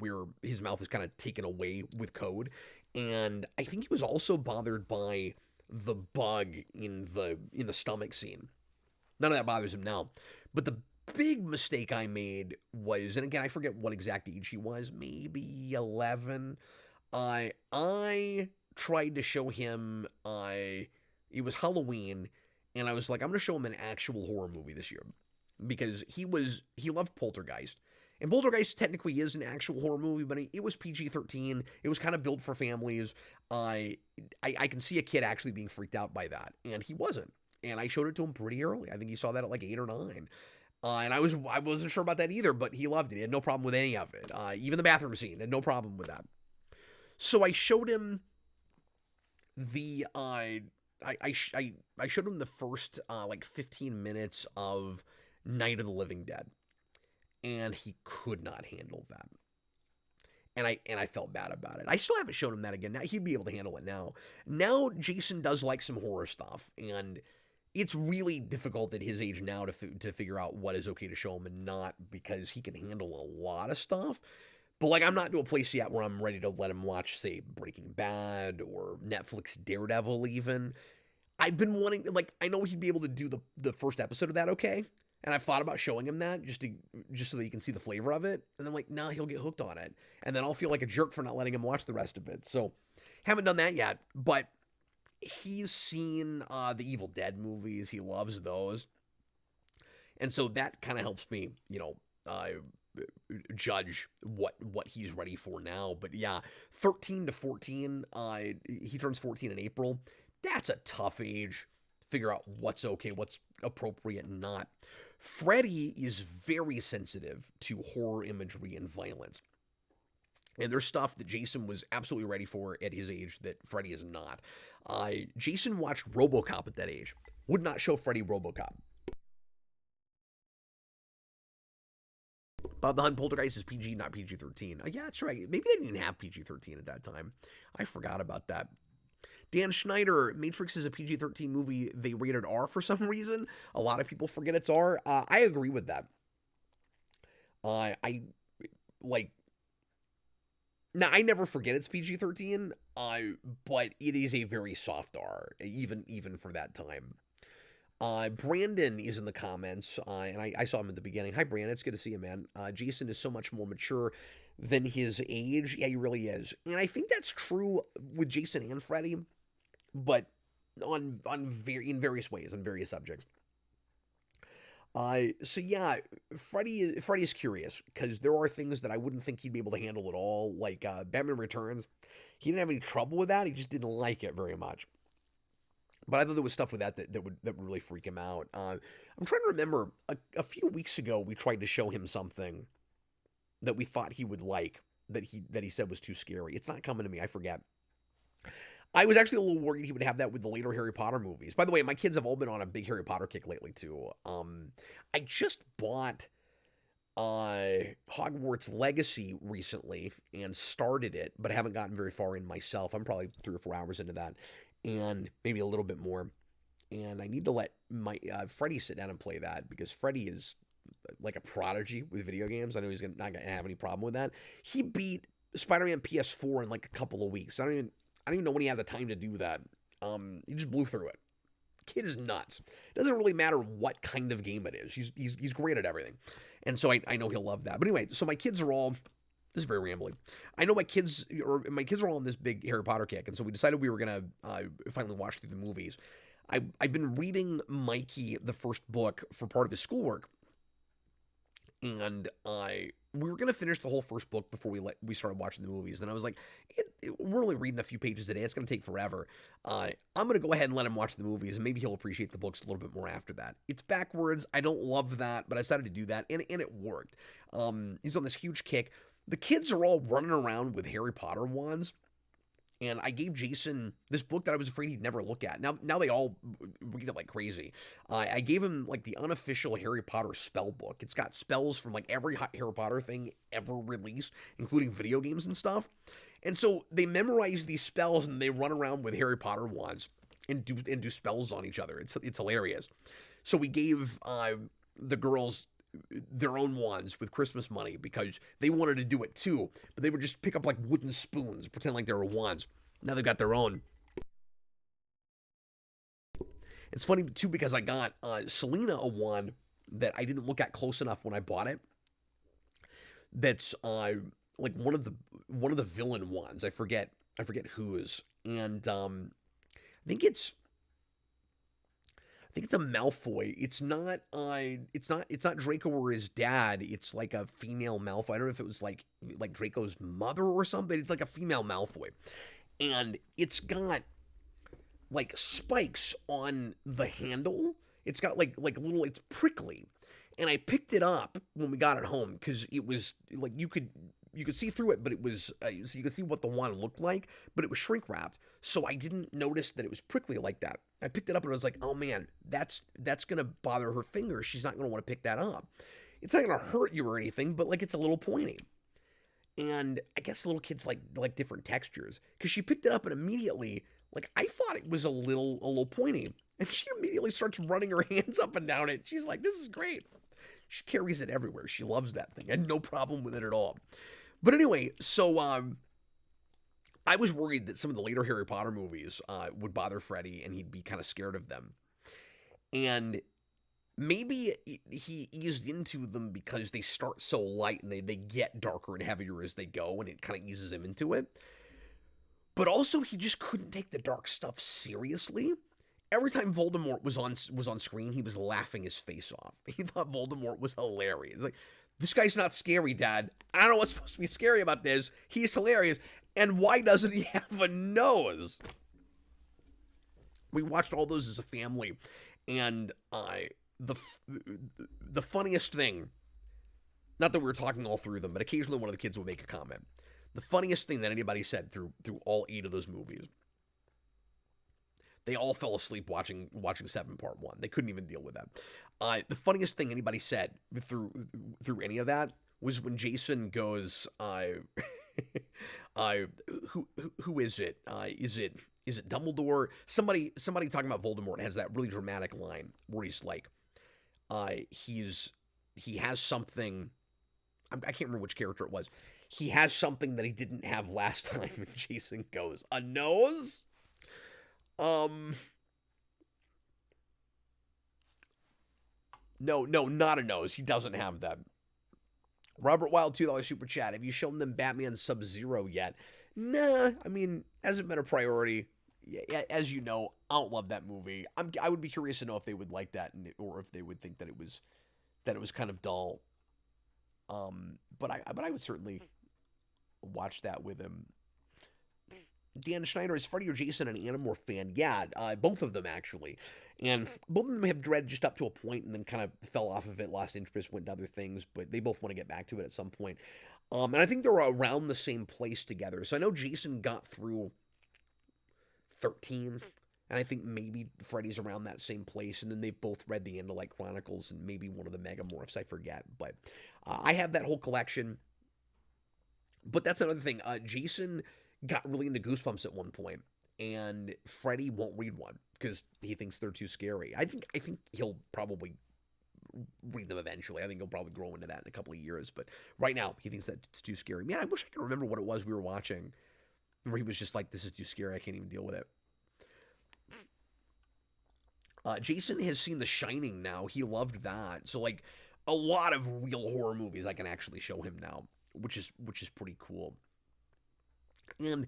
where his mouth is kind of taken away with code. And I think he was also bothered by the bug in the stomach scene. None of that bothers him now. But the big mistake I made was, and again, I forget what exact age he was, maybe 11. I tried to show him, it was Halloween, and I was like, I'm going to show him an actual horror movie this year. Because he loved Poltergeist. And Poltergeist technically is an actual horror movie, but it was PG-13. It was kind of built for families. I can see a kid actually being freaked out by that, and he wasn't. And I showed it to him pretty early. I think he saw that at like 8 or 9. And I wasn't sure about that either, but he loved it. He had no problem with any of it. Even the bathroom scene, had no problem with that. So I showed him I showed him the first like 15 minutes of Night of the Living Dead. And he could not handle that. And I felt bad about it. I still haven't shown him that again. Now he'd be able to handle it now. Now Jason does like some horror stuff, and it's really difficult at his age now to figure out what is okay to show him and not, because he can handle a lot of stuff. But like, I'm not to a place yet where I'm ready to let him watch, say, Breaking Bad or Netflix Daredevil even. I've been wanting, like, I know he'd be able to do the first episode of that okay. And I've thought about showing him that just so that he can see the flavor of it. And I'm like, nah, he'll get hooked on it. And then I'll feel like a jerk for not letting him watch the rest of it. So haven't done that yet. But he's seen the Evil Dead movies. He loves those. And so that kind of helps me, judge what he's ready for now. But yeah, 13 to 14, he turns 14 in April. That's a tough age to figure out what's okay, what's appropriate and not. Freddy is very sensitive to horror imagery and violence. And there's stuff that Jason was absolutely ready for at his age that Freddy is not. Jason watched RoboCop at that age. Would not show Freddy RoboCop. Bob the Hunt Poltergeist is PG, not PG-13. Yeah, that's right. Maybe they didn't have PG-13 at that time. I forgot about that. Dan Schneider, Matrix is a PG-13 movie. They rated R for some reason. A lot of people forget it's R. I agree with that. Now, I never forget it's PG-13, but it is a very soft R, even for that time. Brandon is in the comments, and I saw him at the beginning. Hi, Brandon. It's good to see you, man. Jason is so much more mature than his age. Yeah, he really is. And I think that's true with Jason and Freddy, but in various ways, on various subjects. So yeah, Freddy is curious because there are things that I wouldn't think he'd be able to handle at all, like Batman Returns. He didn't have any trouble with that. He just didn't like it very much. But I thought there was stuff with that would really freak him out. I'm trying to remember a few weeks ago we tried to show him something that we thought he would like that he said was too scary. It's not coming to me. I forget. I was actually a little worried he would have that with the later Harry Potter movies. By the way, my kids have all been on a big Harry Potter kick lately too. I just bought Hogwarts Legacy recently and started it, but haven't gotten very far in myself. I'm probably 3 or 4 hours into that, and maybe a little bit more. And I need to let my Freddie sit down and play that because Freddie is like a prodigy with video games. I know he's not gonna have any problem with that. He beat Spider-Man PS4 in like a couple of weeks. I don't even know when he had the time to do that. He just blew through it. Kid is nuts. It doesn't really matter what kind of game it is. He's great at everything. And so I know he'll love that. But anyway, so my kids are all, this is very rambling. I know my kids are all on this big Harry Potter kick, and so we decided we were gonna finally watch through the movies. I've been reading Mikey the first book for part of his schoolwork, and we were gonna finish the whole first book before we started watching the movies. And I was like, we're only reading a few pages today. It's gonna take forever. I'm gonna go ahead and let him watch the movies, and maybe he'll appreciate the books a little bit more after that. It's backwards. I don't love that, but I decided to do that, and it worked. He's on this huge kick. The kids are all running around with Harry Potter wands. And I gave Jason this book that I was afraid he'd never look at. Now they all read it like crazy. I gave him like the unofficial Harry Potter spell book. It's got spells from like every Harry Potter thing ever released, including video games and stuff. And so they memorize these spells and they run around with Harry Potter wands and do spells on each other. It's hilarious. So we gave the girls their own wands with Christmas money because they wanted to do it too, but they would just pick up like wooden spoons, pretend like they were wands. Now they've got their own. It's funny too because I got Selena a wand that I didn't look at close enough when I bought it. That's like one of the villain wands. I forget whose, and I think it's a Malfoy. It's not Draco or his dad. It's like a female Malfoy. I don't know if it was like Draco's mother or something. It's like a female Malfoy. And it's got like spikes on the handle. It's got like little, it's prickly. And I picked it up when we got it home because it was like you could see through it, but it was so you could see what the wand looked like, but it was shrink wrapped. So I didn't notice that it was prickly like that. I picked it up and I was like, oh man, that's gonna bother her fingers. She's not gonna want to pick that up. It's not gonna hurt you or anything, but like it's a little pointy. And I guess little kids like different textures because she picked it up and immediately, like I thought it was a little pointy, and she immediately starts running her hands up and down it. She's like, this is great. She carries it everywhere. She loves that thing. I had no problem with it at all. But anyway, so I was worried that some of the later Harry Potter movies would bother Freddy and he'd be kind of scared of them. And maybe he eased into them because they start so light and they get darker and heavier as they go, and it kind of eases him into it. But also, he just couldn't take the dark stuff seriously. Every time Voldemort was on screen, he was laughing his face off. He thought Voldemort was hilarious. Like, this guy's not scary, Dad. I don't know what's supposed to be scary about this. He's hilarious. And why doesn't he have a nose? We watched all those as a family, and the funniest thing, not that we were talking all through them, but occasionally one of the kids would make a comment. The funniest thing that anybody said through all 8 of those movies, they all fell asleep watching 7 Part 1. They couldn't even deal with that. The funniest thing anybody said through any of that was when Jason goes, who is it? Is it Dumbledore? Somebody talking about Voldemort has that really dramatic line where he's like, he has something. I can't remember which character it was. he has something that he didn't have last time, and Jason goes, a nose? Um, no, not a nose. He doesn't have that. Robert Wild, $2 super chat. Have you shown them Batman Sub-Zero yet? Nah, I mean, hasn't been a priority. Yeah, as you know, I don't love that movie. I would be curious to know if they would like that, or if they would think that it was kind of dull. But I would certainly watch that with him. Dan Schneider, is Freddy or Jason an Animorph fan? Yeah, both of them actually, and both of them have Dread just up to a point, and then kind of fell off of it, lost interest, went to other things. But they both want to get back to it at some point. And I think they're around the same place together. So I know Jason got through 13, and I think maybe Freddy's around that same place, and then they've both read the Andalite Chronicles and maybe one of the Megamorphs, I forget. But I have that whole collection. But that's another thing. Jason got really into Goosebumps at one point, and Freddy won't read one because he thinks they're too scary. I think he'll probably read them eventually. I think he'll probably grow into that in a couple of years. But right now, he thinks that it's too scary. Man, I wish I could remember what it was we were watching, where he was just like, "This is too scary. I can't even deal with it." Jason has seen The Shining now. He loved that. So like a lot of real horror movies I can actually show him now, which is pretty cool. And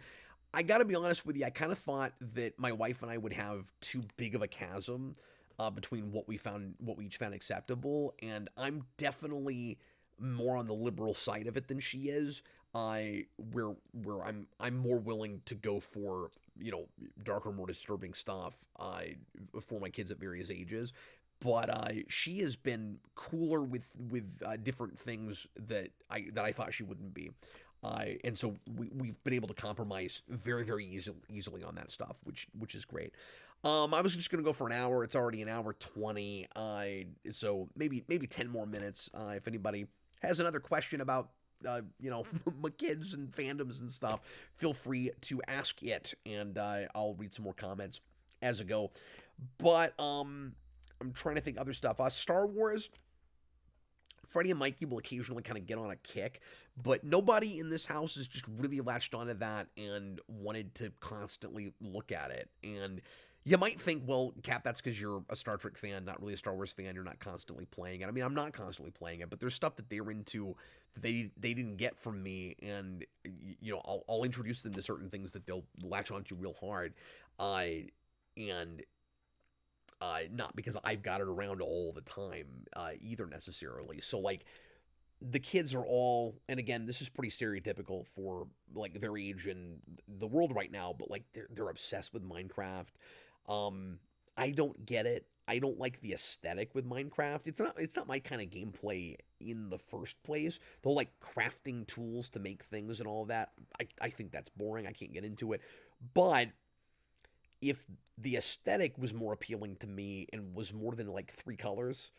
I got to be honest with you, I kind of thought that my wife and I would have too big of a chasm between what we each found acceptable, and I'm definitely more on the liberal side of it than she is. Where I'm more willing to go for, you know, darker, more disturbing stuff for my kids at various ages. But she has been cooler with different things that I thought she wouldn't be. And so we've been able to compromise very, very easily on that stuff, which is great. I was just gonna go for an hour. It's already an hour 20. So maybe 10 more minutes. If anybody has another question about my kids and fandoms and stuff, feel free to ask it, and I'll read some more comments as I go. But I'm trying to think other stuff. Star Wars. Freddie and Mikey will occasionally kind of get on a kick, but nobody in this house has just really latched onto that and wanted to constantly look at it. And you might think, well, Cap, that's because you're a Star Trek fan, not really a Star Wars fan. You're not constantly playing it. I mean, I'm not constantly playing it, but there's stuff that they're into that they didn't get from me, and I'll introduce them to certain things that they'll latch onto real hard, and not because I've got it around all the time either necessarily. So like the kids are all, and again, this is pretty stereotypical for like their age in the world right now, but like they're obsessed with Minecraft. I don't get it. I don't like the aesthetic with Minecraft. It's not my kind of gameplay in the first place. The whole like crafting tools to make things and all of that, I think that's boring. I can't get into it. But if the aesthetic was more appealing to me and was more than like 3 colors,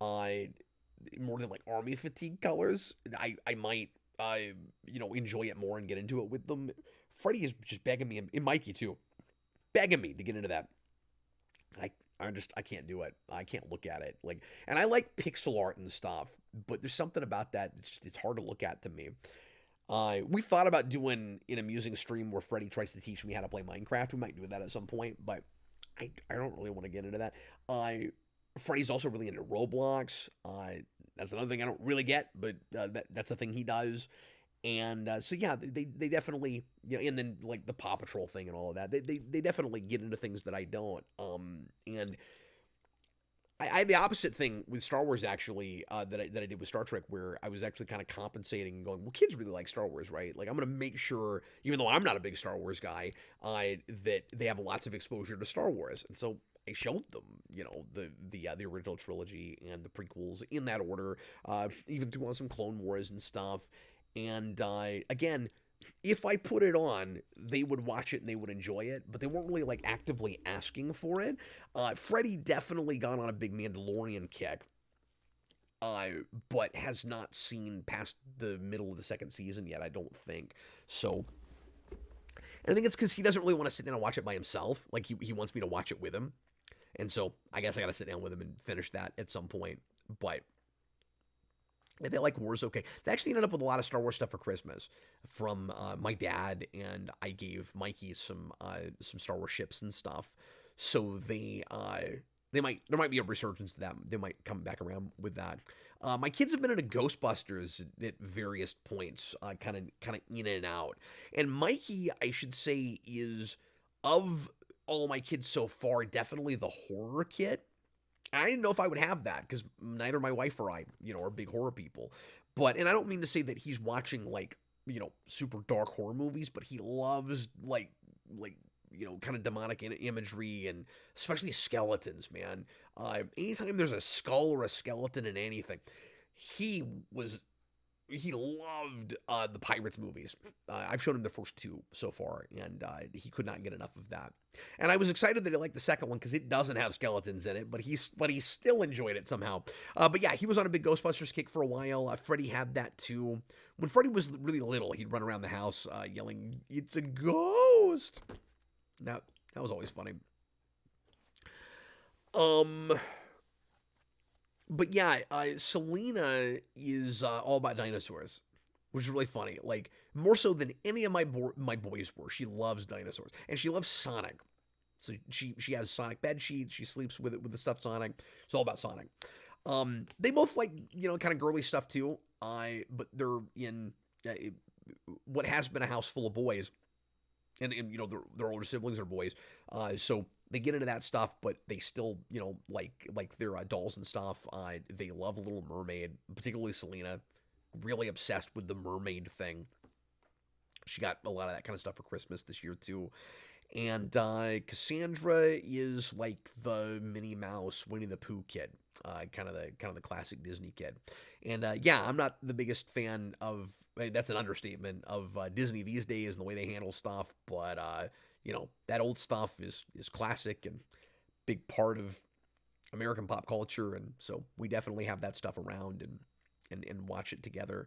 more than like army fatigue colors, I might enjoy it more and get into it with them. Freddie is just begging me, and Mikey too, begging me to get into that. I can't do it. I can't look at it. Like, and I like pixel art and stuff, but there's something about that. It's hard to look at to me. We thought about doing an amusing stream where Freddie tries to teach me how to play Minecraft. We might do that at some point, but I don't really want to get into that. Freddie's also really into Roblox. That's another thing I don't really get, but that's a thing he does. And so yeah, they definitely, and then like the Paw Patrol thing and all of that. They definitely get into things that I don't. And I had the opposite thing with Star Wars, actually, that I did with Star Trek, where I was actually kind of compensating and going, well, kids really like Star Wars, right? Like, I'm going to make sure, even though I'm not a big Star Wars guy, that they have lots of exposure to Star Wars. And so I showed them, the original trilogy and the prequels in that order, even threw on some Clone Wars and stuff. And again, if I put it on, they would watch it and they would enjoy it, but they weren't really like actively asking for it. Freddie definitely got on a big Mandalorian kick, but has not seen past the middle of the second season yet, I don't think. So, and I think it's because he doesn't really want to sit down and watch it by himself. Like he wants me to watch it with him. And so I guess I got to sit down with him and finish that at some point. But They like Wars okay. They actually ended up with a lot of Star Wars stuff for Christmas from my dad, and I gave Mikey some Star Wars ships and stuff. So they might there might be a resurgence to that. They might come back around with that. My kids have been into Ghostbusters at various points, kind of in and out. And Mikey, I should say, is of all my kids so far, definitely the horror kid. I didn't know if I would have that because neither my wife or I, are big horror people. And I don't mean to say that he's watching like, super dark horror movies, but he loves like, kind of demonic imagery and especially skeletons, man. Anytime there's a skull or a skeleton in anything, he was he loved the Pirates movies. I've shown him the first two so far, and he could not get enough of that. And I was excited that he liked the second one because it doesn't have skeletons in it, but he still enjoyed it somehow. But yeah, he was on a big Ghostbusters kick for a while. Freddie had that too. When Freddie was really little, he'd run around the house yelling, "It's a ghost!" That was always funny. Um, but yeah, Selena is all about dinosaurs, which is really funny. Like more so than any of my boys were. She loves dinosaurs and she loves Sonic. So she has Sonic bed sheets. She sleeps with it with the stuffed Sonic. It's all about Sonic. They both like kind of girly stuff too. But they're in what has been a house full of boys, and their older siblings are boys. So they get into that stuff, but they still, like their dolls and stuff. They love Little Mermaid, particularly Selena. Really obsessed with the mermaid thing. She got a lot of that kind of stuff for Christmas this year too. And Cassandra is like the Minnie Mouse, Winnie the Pooh kid, kind of the classic Disney kid. And yeah, I'm not the biggest fan of. That's an understatement of Disney these days and the way they handle stuff. But that old stuff is classic and big part of American pop culture, and so we definitely have that stuff around and watch it together.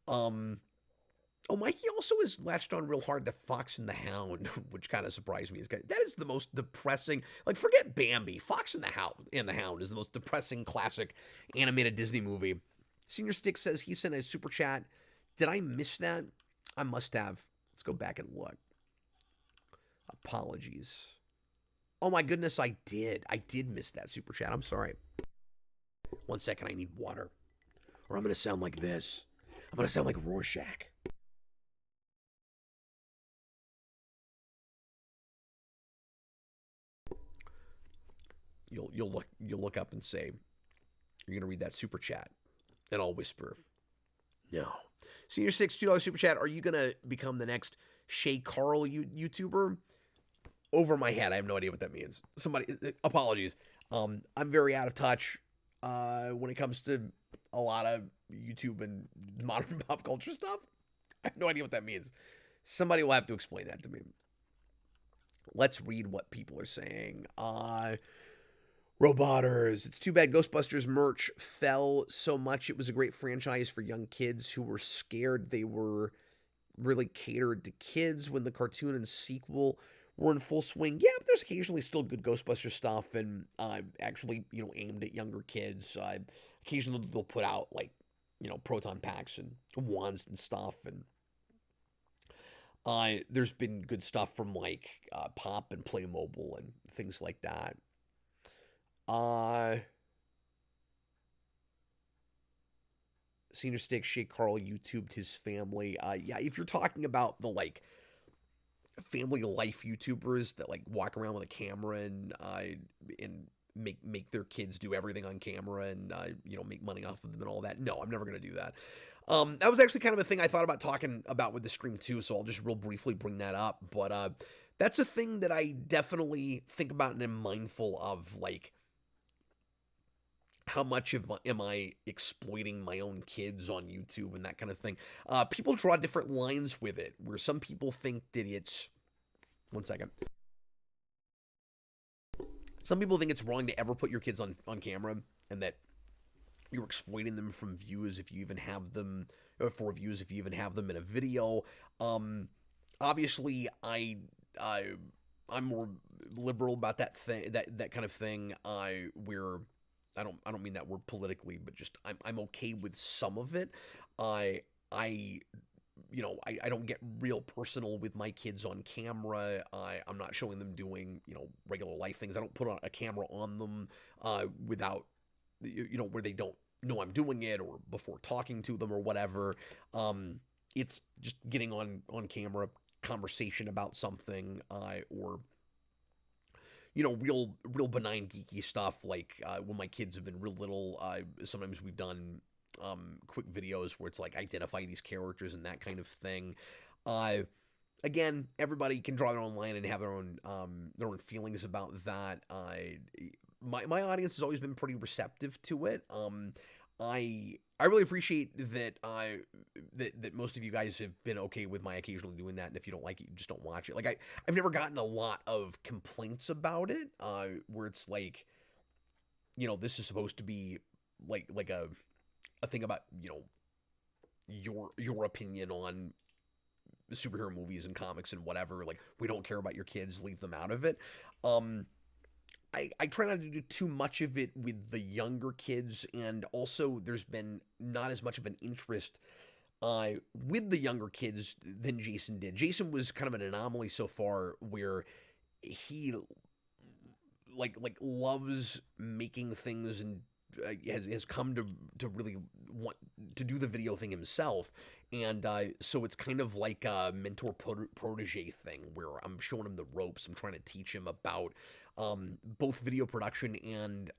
Um, Oh, Mikey also is latched on real hard to Fox and the Hound, which kind of surprised me. That is the most depressing. Like, forget Bambi. Fox and the Hound is the most depressing classic animated Disney movie. Senior Stick says he sent a super chat. Did I miss that? I must have. Let's go back and look. Apologies. Oh my goodness, I did. I did miss that super chat. I'm sorry. 1 second, I need water. Or I'm going to sound like this. I'm going to sound like Rorschach. You'll look up and say you're gonna read that super chat, and I'll whisper, no. Senior Six $2 super chat. Are you gonna become the next Shay Carl YouTuber? Over my head, I have no idea what that means. Somebody, apologies. I'm very out of touch when it comes to a lot of YouTube and modern pop culture stuff. I have no idea what that means. Somebody will have to explain that to me. Let's read what people are saying. Roboters. It's too bad Ghostbusters merch fell so much. It was a great franchise for young kids who were scared they were really catered to kids when the cartoon and sequel were in full swing. Yeah, but there's occasionally still good Ghostbuster stuff and actually, aimed at younger kids. Occasionally they'll put out like, proton packs and wands and stuff. And there's been good stuff from like Pop and Playmobil and things like that. Senior Stick Shake Carl YouTubed his family. Yeah, if you're talking about the like family life YouTubers that like walk around with a camera and make their kids do everything on camera and make money off of them and all that. No, I'm never gonna do that. That was actually kind of a thing I thought about talking about with the stream too, so I'll just real briefly bring that up. But that's a thing that I definitely think about and am mindful of, like how much am I exploiting my own kids on YouTube and that kind of thing. People draw different lines with it, where some people think that it's 1 second. Some people think it's wrong to ever put your kids on camera and that you're exploiting them from views if you even have them, or for views if you even have them in a video. Obviously, I'm more liberal about that thing, that kind of thing. Where I don't mean that word politically, but just I'm okay with some of it. I I don't get real personal with my kids on camera. I'm not showing them doing, regular life things. I don't put on a camera on them without, where they don't know I'm doing it or before talking to them or whatever. It's just getting on camera, conversation about something, or real benign geeky stuff like when my kids have been real little. Sometimes we've done quick videos where it's like identifying these characters and that kind of thing. Uh, Again, everybody can draw their own line and have their own feelings about that. My audience has always been pretty receptive to it. I really appreciate that that most of you guys have been okay with my occasionally doing that, and if you don't like it, you just don't watch it. Like I've never gotten a lot of complaints about it, where it's like, this is supposed to be like a thing about your opinion on superhero movies and comics and whatever. Like, we don't care about your kids, leave them out of it. Um, I try not to do too much of it with the younger kids, and also there's been not as much of an interest with the younger kids than Jason did. Jason was kind of an anomaly so far, where he like loves making things and has come to really want to do the video thing himself, and so it's kind of like a mentor protege thing where I'm showing him the ropes. I'm trying to teach him about both video production and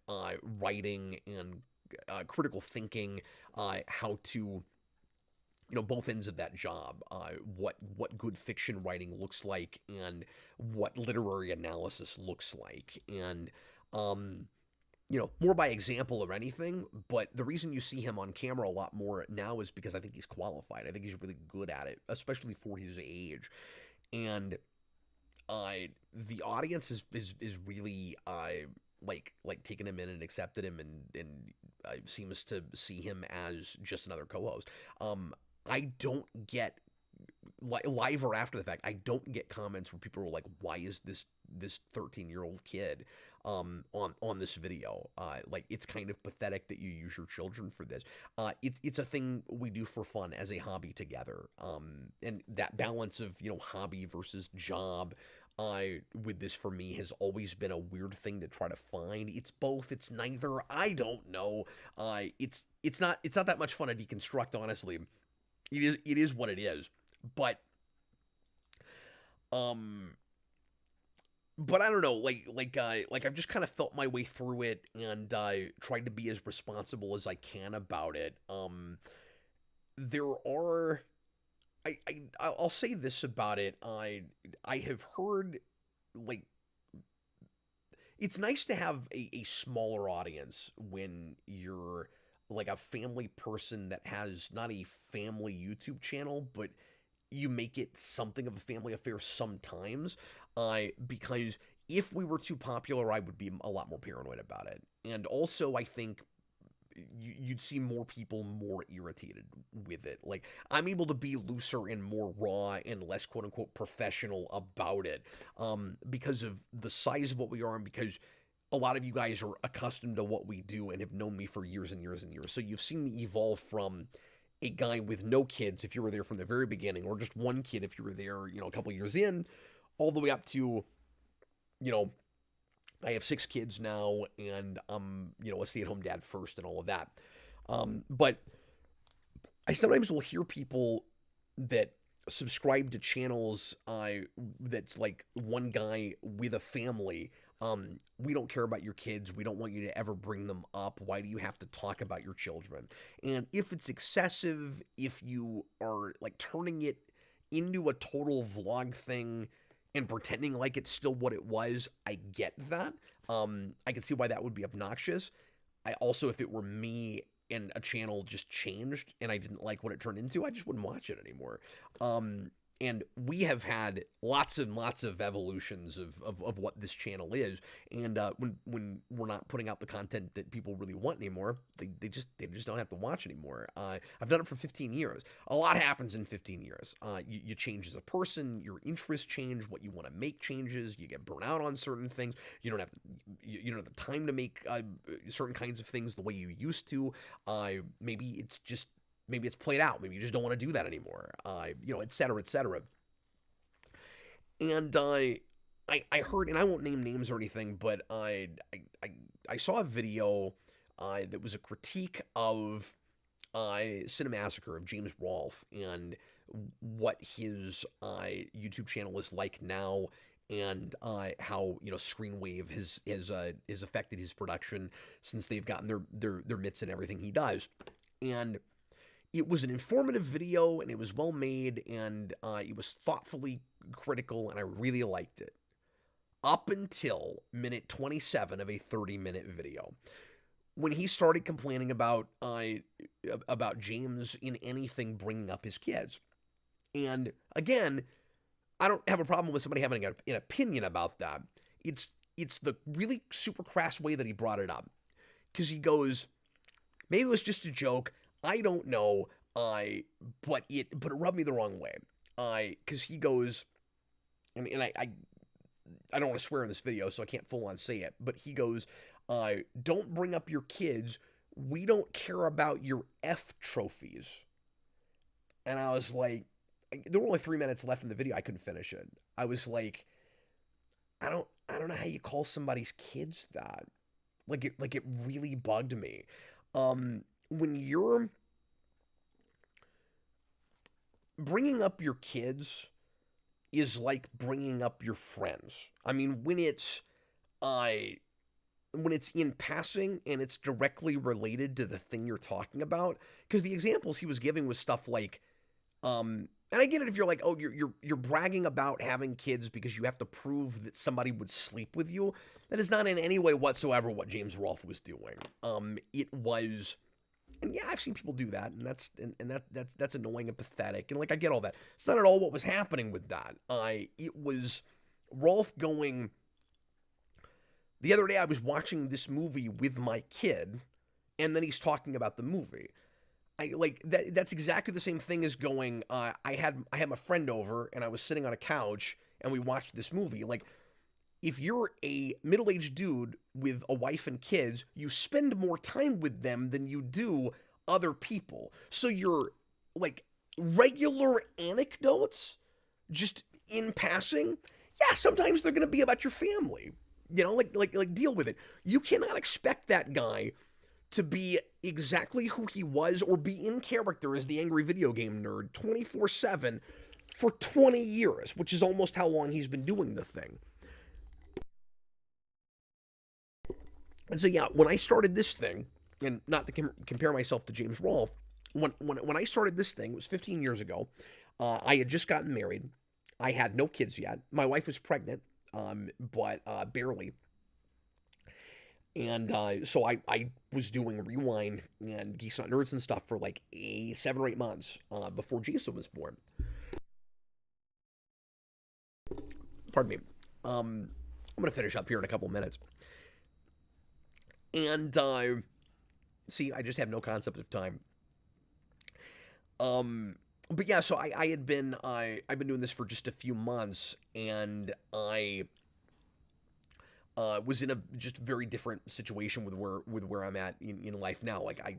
writing and critical thinking, how to both ends of that job, what good fiction writing looks like and what literary analysis looks like, and more by example or anything. But the reason you see him on camera a lot more now is because I think he's qualified. I think he's really good at it, especially for his age. And the audience is really like taking him in and accepted him, and seems to see him as just another co-host. I don't get live or after the fact. I don't get comments where people are like, "Why is this 13-year-old kid on this video?" Like, it's kind of pathetic that you use your children for this. It's a thing we do for fun as a hobby together. And that balance of hobby versus job, with this for me has always been a weird thing to try to find. It's both. It's neither. I don't know. It's not that much fun to deconstruct, honestly. It is what it is. But um but I don't know, like I've just kind of felt my way through it, and tried to be as responsible as I can about it. There are I'll say this about it. I have heard, like, it's nice to have a smaller audience when you're like a family person that has not a family YouTube channel, but you make it something of a family affair sometimes. Because if we were too popular, I would be a lot more paranoid about it. And also, I think you'd see more people more irritated with it. Like, I'm able to be looser and more raw and less quote unquote professional about it, because of the size of what we are, and because a lot of you guys are accustomed to what we do and have known me for years and years and years. So you've seen me evolve from a guy with no kids, if you were there from the very beginning, or just one kid if you were there, a couple years in, all the way up to, I have 6 kids now, and I'm, a stay-at-home dad first and all of that. But I sometimes will hear people that subscribe to channels that's like one guy with a family. We don't care about your kids. We don't want you to ever bring them up. Why do you have to talk about your children? And if it's excessive, if you are like turning it into a total vlog thing and pretending like it's still what it was, I get that. I can see why that would be obnoxious. I also, if it were me and a channel just changed and I didn't like what it turned into, I just wouldn't watch it anymore. and we have had lots and lots of evolutions of what this channel is. And when we're not putting out the content that people really want anymore, they just don't have to watch anymore. I've done it for 15 years. A lot happens in 15 years. You change as a person, your interests change, what you want to make changes. You get burnt out on certain things. You don't have the time to make certain kinds of things the way you used to. Maybe it's played out. Maybe you just don't want to do that anymore. Et cetera, et cetera. And I heard, and I won't name names or anything, but I saw a video that was a critique of Cinemassacre of James Rolfe and what his YouTube channel is like now, and how Screenwave has affected his production since they've gotten their mitts in everything he does. And it was an informative video, and it was well made, and it was thoughtfully critical, and I really liked it. Up until minute 27 of a 30-minute video, when he started complaining about James in anything bringing up his kids. And again, I don't have a problem with somebody having an opinion about that. It's the really super crass way that he brought it up, because he goes, maybe it was just a joke. I don't know, but it rubbed me the wrong way. Because he goes, and I don't want to swear in this video, so I can't full on say it, but he goes, don't bring up your kids. We don't care about your F trophies. And I was like, there were only 3 minutes left in the video. I couldn't finish it. I was like, I don't know how you call somebody's kids that. Like it really bugged me. When you're bringing up your kids is like bringing up your friends. I mean, when it's in passing and it's directly related to the thing you're talking about, because the examples he was giving was stuff like, and I get it if you're like, oh, you're bragging about having kids because you have to prove that somebody would sleep with you. That is not in any way whatsoever what James Rolfe was doing. It was. And yeah, I've seen people do that, and that's annoying and pathetic, and like I get all that. It's not at all what was happening with that. It was Rolfe going. The other day, I was watching this movie with my kid, and then he's talking about the movie. That's exactly the same thing as going. I had my friend over, and I was sitting on a couch, and we watched this movie. Like, if you're a middle-aged dude with a wife and kids, you spend more time with them than you do other people. So your, like, regular anecdotes, just in passing, yeah, sometimes they're going to be about your family. Like deal with it. You cannot expect that guy to be exactly who he was or be in character as the angry video game nerd 24/7 for 20 years, which is almost how long he's been doing the thing. And so, yeah, when I started this thing, and not to compare myself to James Rolfe, when I started this thing, it was 15 years ago. I had just gotten married. I had no kids yet. My wife was pregnant, but barely. And so I was doing Rewind and Geeks Not Nerds and stuff for like 7 or 8 months before Jason was born. Pardon me. I'm going to finish up here in a couple minutes. And, see, I just have no concept of time. But yeah, so I've been doing this for just a few months, and I was in a just very different situation with where I'm at in life now. Like I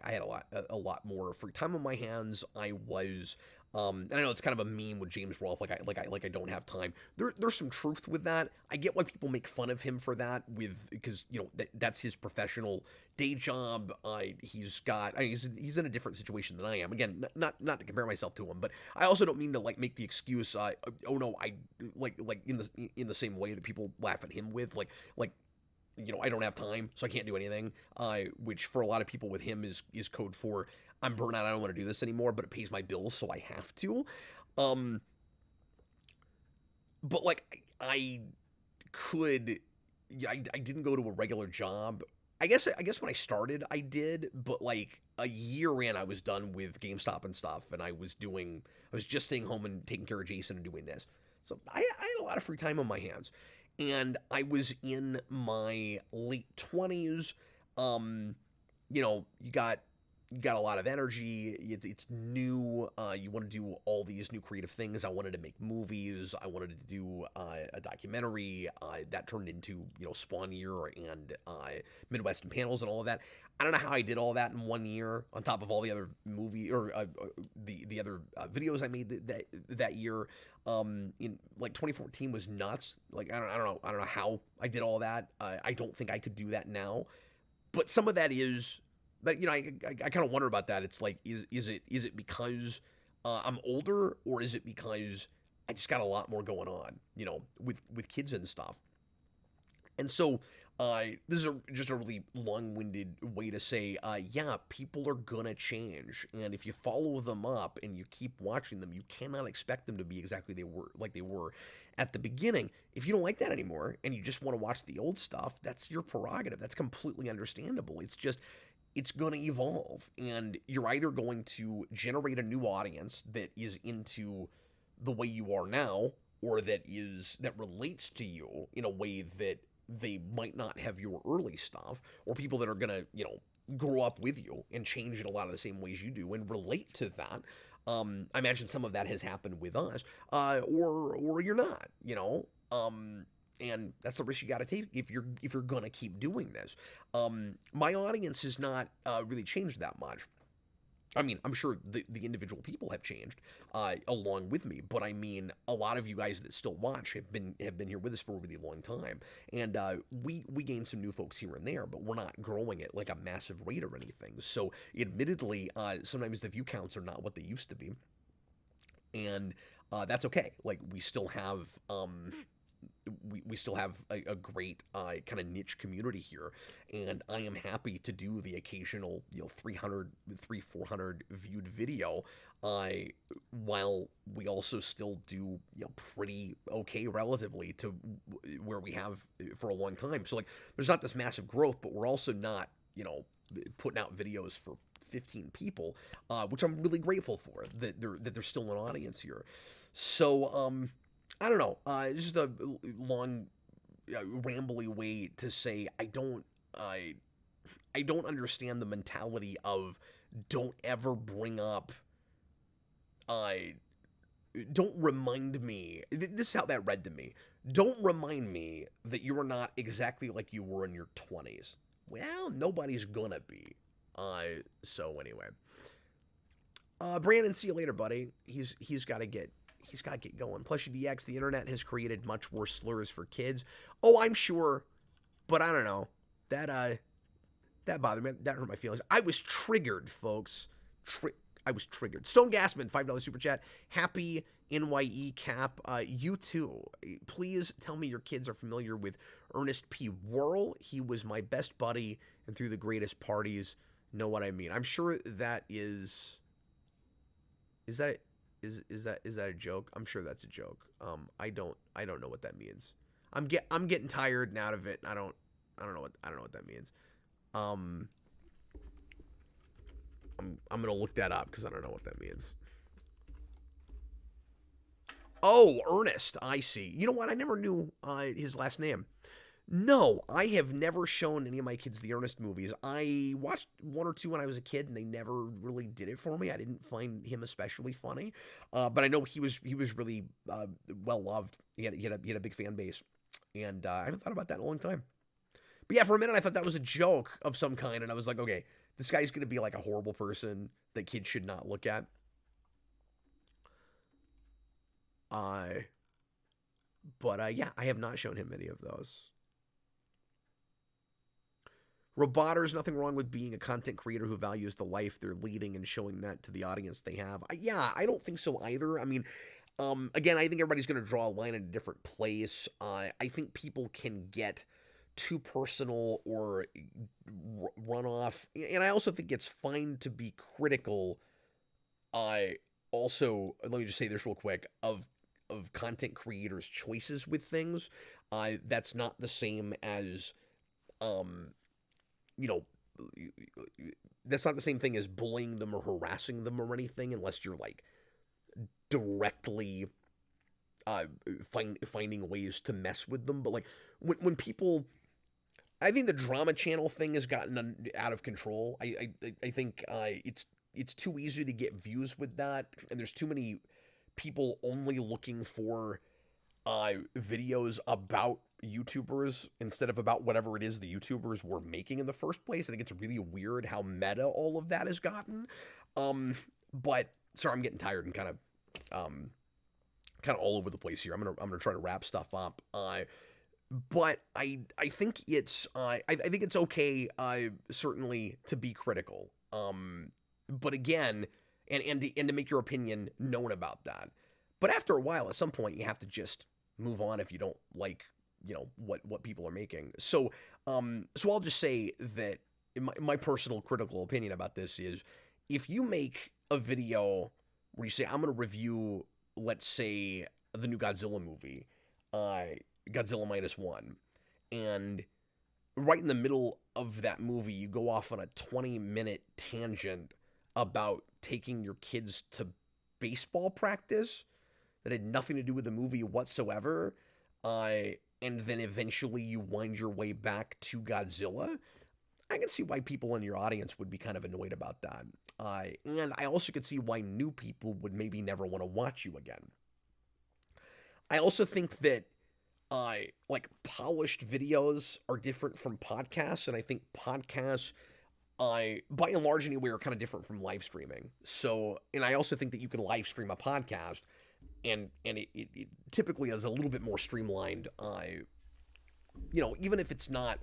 had a lot more free time on my hands. I was and I know it's kind of a meme with James Rolfe, like I don't have time. There's some truth with that. I get why people make fun of him for that, because that's his professional day job. He's in a different situation than I am. Again, not to compare myself to him, but I also don't mean to like make the excuse. Oh no, I like in the same way that people laugh at him with like. I don't have time, so I can't do anything. Which for a lot of people with him is code for I'm burnt out. I don't want to do this anymore, but it pays my bills, so I have to. But like I didn't go to a regular job I guess when I started, I did, but like a year in, I was done with GameStop and stuff, and I was just staying home and taking care of Jason and doing this. So I had a lot of free time on my hands, and I was in my late 20s. Um, you got a lot of energy. It's new. You want to do all these new creative things. I wanted to make movies. I wanted to do a documentary that turned into Spawn Year and Midwestern panels and all of that. I don't know how I did all that in 1 year on top of all the other the other videos I made that year. In like 2014 was nuts. Like I don't know how I did all that. I don't think I could do that now. But some of that is. But I kind of wonder about that. It's like, is it because I'm older, or is it because I just got a lot more going on, with kids and stuff. And so this is just a really long-winded way to say, yeah, people are gonna change, and if you follow them up and you keep watching them, you cannot expect them to be exactly they were at the beginning. If you don't like that anymore and you just want to watch the old stuff, that's your prerogative. That's completely understandable. It's going to evolve, and you're either going to generate a new audience that is into the way you are now, or that relates to you in a way that they might not have your early stuff, or people that are going to grow up with you and change in a lot of the same ways you do and relate to that. I imagine some of that has happened with us, or you're not, and that's the risk you got to take if you're gonna keep doing this. My audience has not really changed that much. I mean, I'm sure the individual people have changed along with me, but I mean, a lot of you guys that still watch have been here with us for a really long time, and we gain some new folks here and there, but we're not growing at like a massive rate or anything. So, admittedly, sometimes the view counts are not what they used to be, and that's okay. Like we still have. We still have a great kind of niche community here, and I am happy to do the occasional 400 viewed video, while we also still do pretty okay relatively to where we have for a long time. So like there's not this massive growth, but we're also not putting out videos for 15 people, which I'm really grateful for that there's still an audience here. So I don't know. It's just a long, rambly way to say I don't understand the mentality of don't ever bring up. Don't remind me. This is how that read to me. Don't remind me that you are not exactly like you were in your 20s. Well, nobody's gonna be. So anyway, Brandon, see you later, buddy. He's got to get going. Plushie DX, the internet has created much worse slurs for kids. Oh, I'm sure, but I don't know. That bothered me. That hurt my feelings. I was triggered, folks. I was triggered. Stone Gasman, $5 super chat. Happy NYE cap. You too. Please tell me your kids are familiar with Ernest P. Worrell. He was my best buddy and threw the greatest parties. Know what I mean? I'm sure that is. Is that a joke? I'm sure that's a joke. I don't know what that means. I'm getting tired and out of it. I don't know what that means. I'm gonna look that up because I don't know what that means. Oh, Ernest. I see. You know what? I never knew his last name. No, I have never shown any of my kids the Ernest movies. I watched one or two when I was a kid, and they never really did it for me. I didn't find him especially funny, but I know he was really well loved. He had a big fan base, and I haven't thought about that in a long time. But yeah, for a minute I thought that was a joke of some kind, and I was like, okay, this guy's gonna be like a horrible person that kids should not look at. But yeah, I have not shown him any of those. Roboter's nothing wrong with being a content creator who values the life they're leading and showing that to the audience they have. Yeah, I don't think so either. I mean, again, I think everybody's going to draw a line in a different place. I think people can get too personal or run off. And I also think it's fine to be critical. Also, let me just say this real quick, of content creators' choices with things. That's not the same as you know, that's not the same thing as bullying them or harassing them or anything, unless you're like directly finding ways to mess with them. But like when people, I think the drama channel thing has gotten out of control. I think it's too easy to get views with that, and there's too many people only looking for videos about YouTubers instead of about whatever it is the YouTubers were making in the first place. I think it's really weird how meta all of that has gotten. But sorry, I'm getting tired and kind of all over the place here. I'm gonna try to wrap stuff up. But I think it's I think it's okay certainly to be critical. But again, and to make your opinion known about that. But after a while, at some point, you have to just move on if you don't like, what people are making. So I'll just say that my personal critical opinion about this is, if you make a video where you say, I'm going to review, let's say, the new Godzilla movie, Godzilla Minus One, and right in the middle of that movie, you go off on a 20-minute tangent about taking your kids to baseball practice that had nothing to do with the movie whatsoever, and then eventually you wind your way back to Godzilla, I can see why people in your audience would be kind of annoyed about that. And I also could see why new people would maybe never want to watch you again. I also think that like polished videos are different from podcasts, and I think podcasts, by and large anyway, are kind of different from live streaming. So, and I also think that you can live stream a podcast, and it typically is a little bit more streamlined. Even if it's not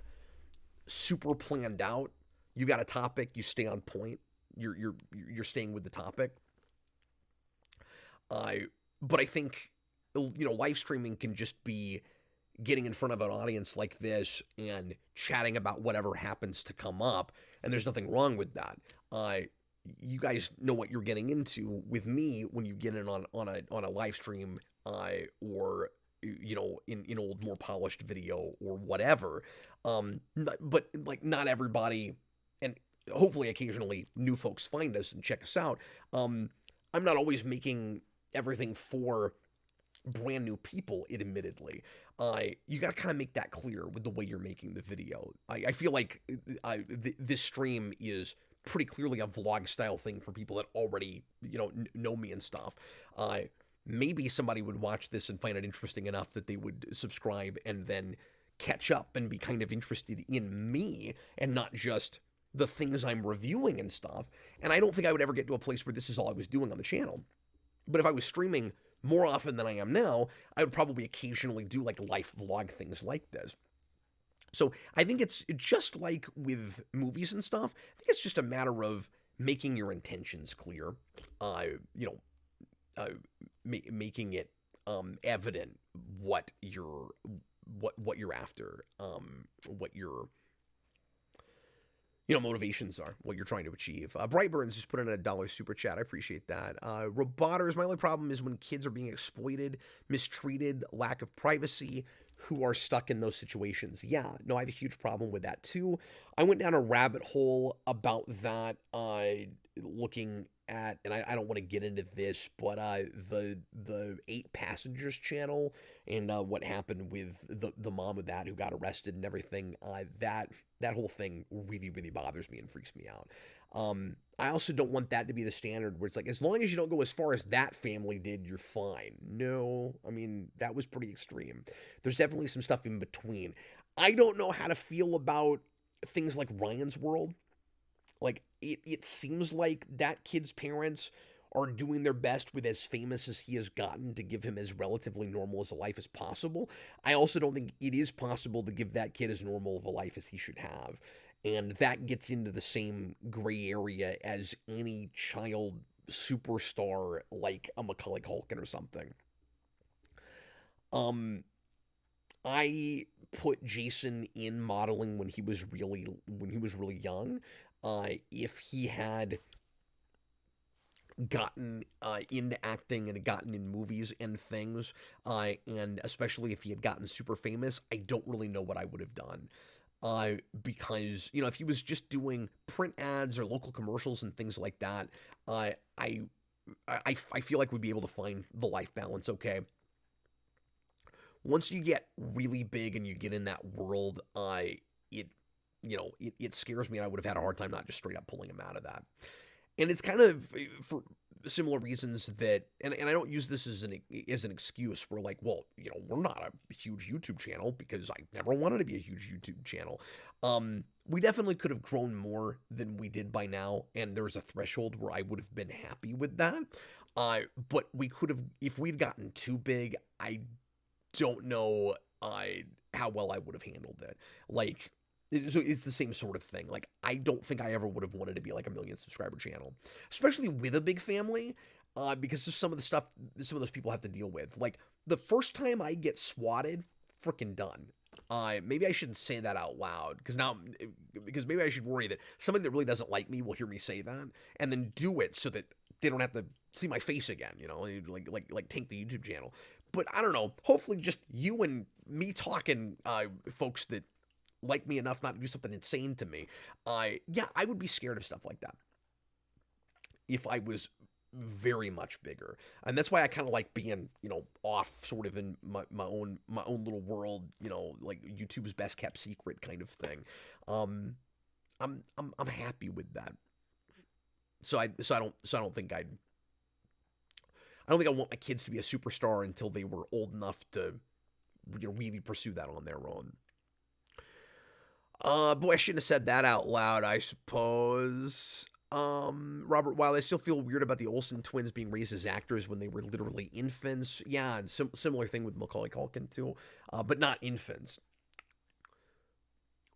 super planned out, you got a topic, you stay on point, you're staying with the topic. But I think live streaming can just be getting in front of an audience like this and chatting about whatever happens to come up, and there's nothing wrong with that. You guys know what you're getting into with me when you get in on a live stream, or in old more polished video or whatever. But like, not everybody, and hopefully occasionally new folks find us and check us out. I'm not always making everything for brand new people, admittedly. You got to kind of make that clear with the way you're making the video. I feel like this stream is pretty clearly a vlog style thing for people that already know me and stuff. Maybe somebody would watch this and find it interesting enough that they would subscribe and then catch up and be kind of interested in me and not just the things I'm reviewing and stuff. And I don't think I would ever get to a place where this is all I was doing on the channel. But if I was streaming more often than I am now, I would probably occasionally do like life vlog things like this. So I think it's just like with movies and stuff. I think it's just a matter of making your intentions clear. Making it evident what you're after, what your motivations are, what you're trying to achieve. Brightburns just put in a $1 super chat. I appreciate that. Roboters, my only problem is when kids are being exploited, mistreated, lack of privacy, who are stuck in those situations. Yeah, no, I have a huge problem with that too. I went down a rabbit hole about that, looking at, and I don't want to get into this, but the 8 Passengers channel and what happened with the mom of that who got arrested and everything. That whole thing really, really bothers me and freaks me out. I also don't want that to be the standard where it's like, as long as you don't go as far as that family did, you're fine. No, I mean, that was pretty extreme. There's definitely some stuff in between. I don't know how to feel about things like Ryan's World. Like, it seems like that kid's parents are doing their best with as famous as he has gotten to give him as relatively normal as a life as possible. I also don't think it is possible to give that kid as normal of a life as he should have. And that gets into the same gray area as any child superstar like a Macaulay Culkin or something. I put Jason in modeling when he was really young. If he had gotten into acting and gotten in movies and things, and especially if he had gotten super famous, I don't really know what I would have done. because if he was just doing print ads or local commercials and things like that, I I feel like we'd be able to find the life balance okay. Once you get really big and you get in that world, it it scares me, and I would have had a hard time not just straight up pulling him out of that. And it's kind of for similar reasons that, and I don't use this as an excuse. We're like, well, we're not a huge YouTube channel because I never wanted to be a huge YouTube channel. We definitely could have grown more than we did by now, and there's a threshold where I would have been happy with that. But we could have, if we'd gotten too big, I don't know how well I would have handled it. Like, so it's the same sort of thing. Like, I don't think I ever would have wanted to be like a million subscriber channel, especially with a big family, because of some of the stuff some of those people have to deal with. Like, the first time I get swatted, freaking done. Maybe I shouldn't say that out loud because maybe I should worry that somebody that really doesn't like me will hear me say that and then do it so that they don't have to see my face again. Like tank the YouTube channel. But I don't know. Hopefully, just you and me talking, folks that like me enough not to do something insane to me. Yeah, I would be scared of stuff like that if I was very much bigger, and that's why I kind of like being, off sort of in my own little world, like YouTube's best kept secret kind of thing. I'm happy with that. So I don't think I want my kids to be a superstar until they were old enough to really pursue that on their own. Boy, I shouldn't have said that out loud, I suppose. Robert, while I still feel weird about the Olsen twins being raised as actors when they were literally infants. Yeah, and similar thing with Macaulay Culkin too, but not infants.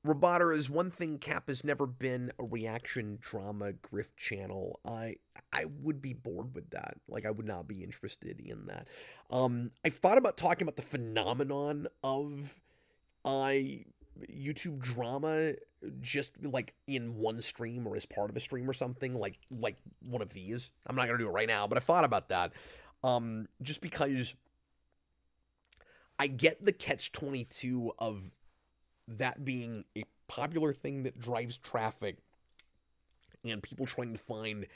Roboter is one thing. Cap has never been a reaction drama grift channel. I would be bored with that. Like, I would not be interested in that. I've thought about talking about the phenomenon of YouTube drama just like in one stream or as part of a stream or something, like one of these. I'm not gonna do it right now, but I thought about that. Just because I get the catch-22 of that being a popular thing that drives traffic and people trying to find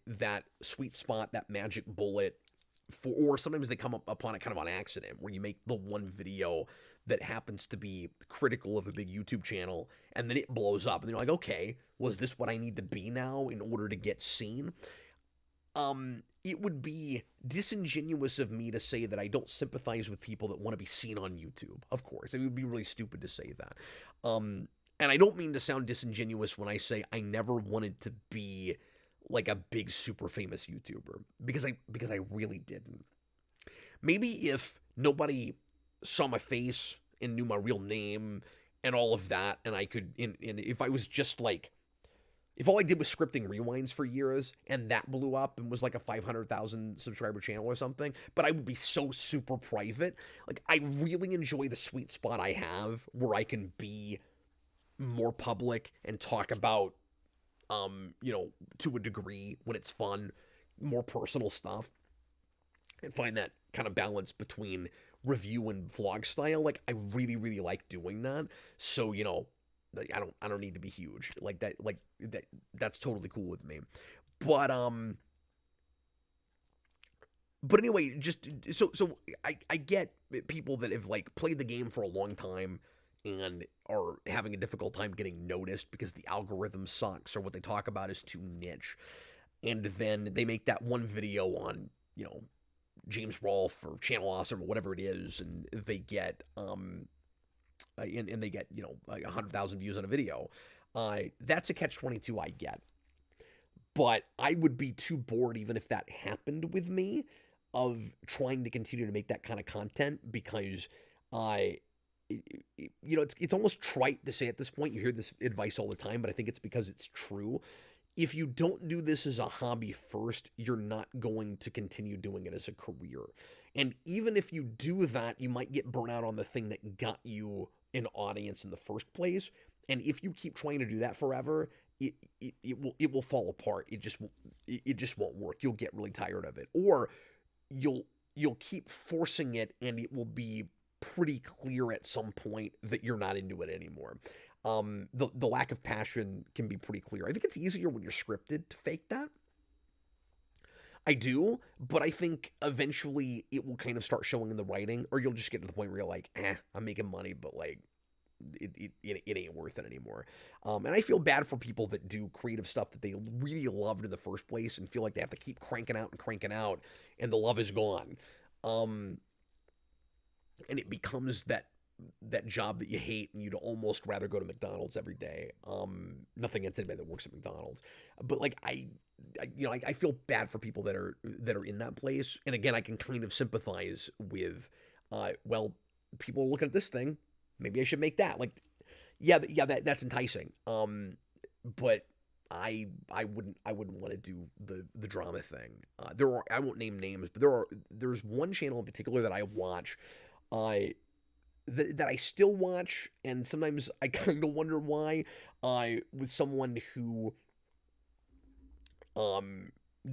that sweet spot, that magic bullet, or sometimes they come up upon it kind of on accident, where you make the one video that happens to be critical of a big YouTube channel, and then it blows up, and they're like, okay, was this what I need to be now in order to get seen? It would be disingenuous of me to say that I don't sympathize with people that want to be seen on YouTube. Of course, it would be really stupid to say that. And I don't mean to sound disingenuous when I say I never wanted to be like a big super famous YouTuber, because I really didn't. Maybe if nobody saw my face and knew my real name and all of that, and I could, and if I was just like, if all I did was scripting rewinds for years and that blew up and was like a 500,000 subscriber channel or something, but I would be so super private. Like, I really enjoy the sweet spot I have where I can be more public and talk about, to a degree when it's fun, more personal stuff, and find that kind of balance between review and vlog style. Like, I really, really like doing that. So, I don't need to be huge like that. Like that's totally cool with me. But anyway, just so I get people that have like played the game for a long time and are having a difficult time getting noticed because the algorithm sucks or what they talk about is too niche. And then they make that one video on, James Rolfe or Channel Awesome or whatever it is, and they get and they get, like 100,000 views on a video. That's a catch-22 I get. But I would be too bored, even if that happened with me, of trying to continue to make that kind of content, because it's almost trite to say at this point. You hear this advice all the time, but I think it's because it's true. If you don't do this as a hobby first, you're not going to continue doing it as a career. And even if you do that, you might get burnt out on the thing that got you an audience in the first place. And if you keep trying to do that forever, it will fall apart. It just won't work. You'll get really tired of it, or you'll keep forcing it, and it will be pretty clear at some point that you're not into it anymore. The lack of passion can be pretty clear. I think it's easier when you're scripted to fake that. I do, but I think eventually it will kind of start showing in the writing, or you'll just get to the point where you're like, I'm making money, but like, it ain't worth it anymore. And I feel bad for people that do creative stuff that they really loved in the first place and feel like they have to keep cranking out, and the love is gone. And it becomes that job that you hate, and you'd almost rather go to McDonald's every day. Nothing against anybody that works at McDonald's, but like I feel bad for people that are in that place. And again, I can kind of sympathize with, well, people are looking at this thing, maybe I should make that. Like, that's enticing. But I wouldn't want to do the drama thing. I won't name names, but there's one channel in particular that I watch, that I still watch, and sometimes I kind of wonder why, with someone who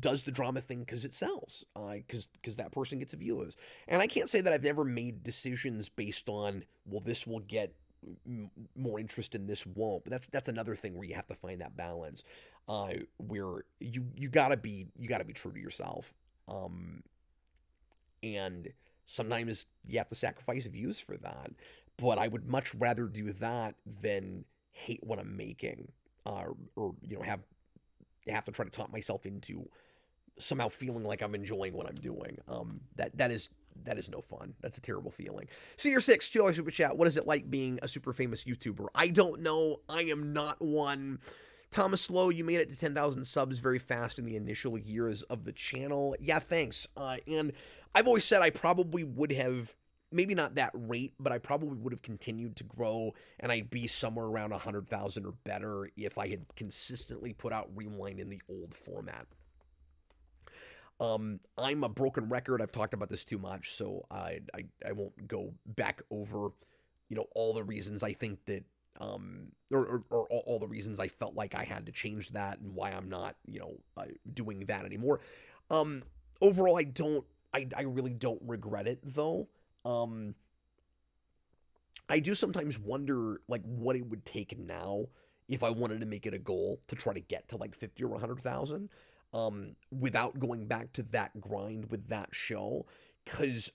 does the drama thing because it sells, because that person gets views. And I can't say that I've ever made decisions based on, well, this will get more interest and this won't. But that's another thing where you have to find that balance, where you gotta be true to yourself, and sometimes you have to sacrifice views for that. But I would much rather do that than hate what I'm making, or have to try to talk myself into somehow feeling like I'm enjoying what I'm doing. That is no fun. That's a terrible feeling. Senior 6, $2 super chat. What is it like being a super famous YouTuber? I don't know. I am not one. Thomas Lowe, you made it to 10,000 subs very fast in the initial years of the channel. Yeah, thanks. And I've always said I probably would have, maybe not that rate, but I probably would have continued to grow, and I'd be somewhere around 100,000 or better if I had consistently put out Rewind in the old format. I'm a broken record. I've talked about this too much, so I won't go back over, all the reasons I think that, or all the reasons I felt like I had to change that, and why I'm not, doing that anymore. Overall, I really don't regret it, though. I do sometimes wonder, like, what it would take now if I wanted to make it a goal to try to get to like 50 or 100,000, without going back to that grind with that show. Because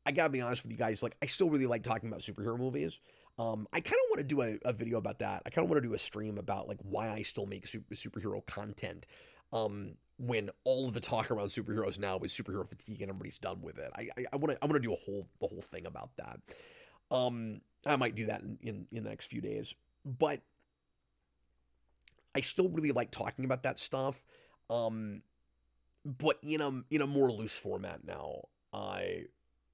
I gotta be honest with you guys, like, I still really like talking about superhero movies. I kind of want to do a video about that. I kind of want to do a stream about like why I still make superhero content, when all of the talk around superheroes now is superhero fatigue and everybody's done with it. I want to do the whole thing about that. I might do that in the next few days, but I still really like talking about that stuff. But in a more loose format now,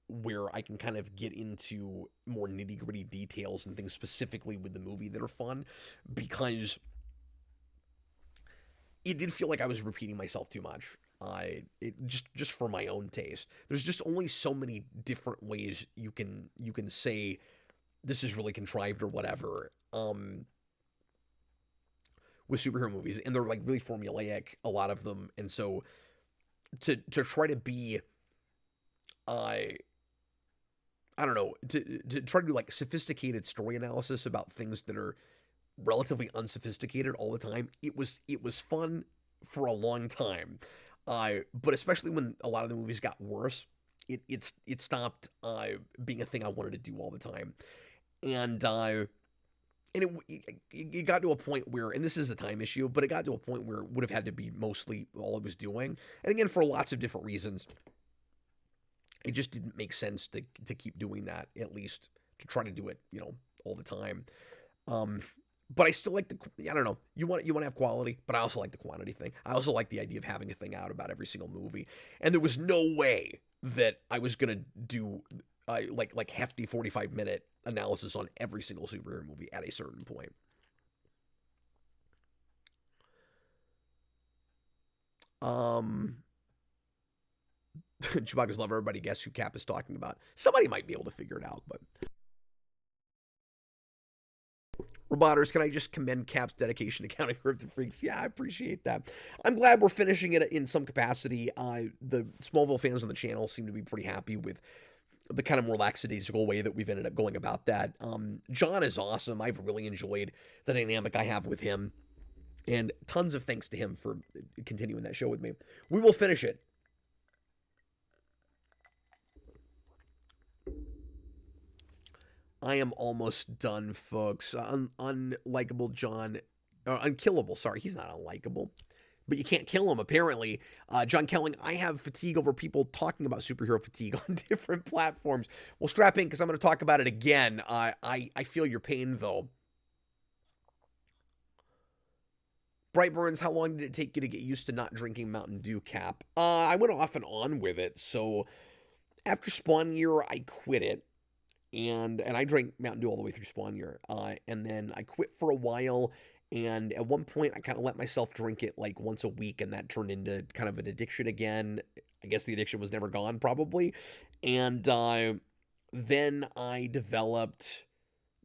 where I can kind of get into more nitty-gritty details and things specifically with the movie that are fun, because it did feel like I was repeating myself too much. It just for my own taste. There's just only so many different ways you can say this is really contrived or whatever, with superhero movies, and they're like really formulaic, a lot of them. And so to try to be, I don't know, to try to do like sophisticated story analysis about things that are relatively unsophisticated all the time, it was fun for a long time. But especially when a lot of the movies got worse, it stopped being a thing I wanted to do all the time. And it got to a point where, and this is a time issue, but it got to a point where it would have had to be mostly all I was doing. And again, for lots of different reasons, it just didn't make sense to keep doing that, at least to try to do it, all the time. But I still like I don't know, you want to have quality, but I also like the quantity thing. I also like the idea of having a thing out about every single movie. And there was no way that I was going to do like hefty 45-minute analysis on every single superhero movie at a certain point. Chewbacca's love, everybody guess who Cap is talking about. Somebody might be able to figure it out, but Robotters, can I just commend Cap's dedication to Counting Cryptid Freaks? Yeah, I appreciate that. I'm glad we're finishing it in some capacity. The Smallville fans on the channel seem to be pretty happy with the kind of more lackadaisical way that we've ended up going about that. John is awesome. I've really enjoyed the dynamic I have with him. And tons of thanks to him for continuing that show with me. We will finish it. I am almost done, folks. Unlikable John, unkillable. Sorry, he's not unlikable, but you can't kill him. Apparently, John Kelling. I have fatigue over people talking about superhero fatigue on different platforms. Well, strap in because I'm going to talk about it again. I feel your pain though. Brightburns, how long did it take you to get used to not drinking Mountain Dew, Cap? I went off and on with it. So after Spawn Year, I quit it. And I drank Mountain Dew all the way through Spawn Year. And then I quit for a while. And at one point, I kind of let myself drink it like once a week. And that turned into kind of an addiction again. I guess the addiction was never gone, probably. And then I developed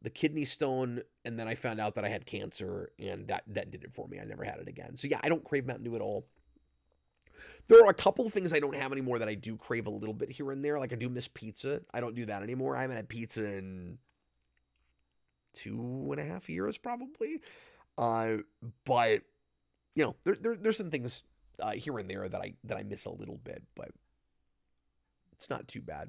the kidney stone, and then I found out that I had cancer, and that did it for me. I never had it again. So yeah, I don't crave Mountain Dew at all. There are a couple of things I don't have anymore that I do crave a little bit here and there. Like I do miss pizza. I don't do that anymore. I haven't had pizza in 2.5 years probably. But you know, there's some things here and there that I miss a little bit, but it's not too bad.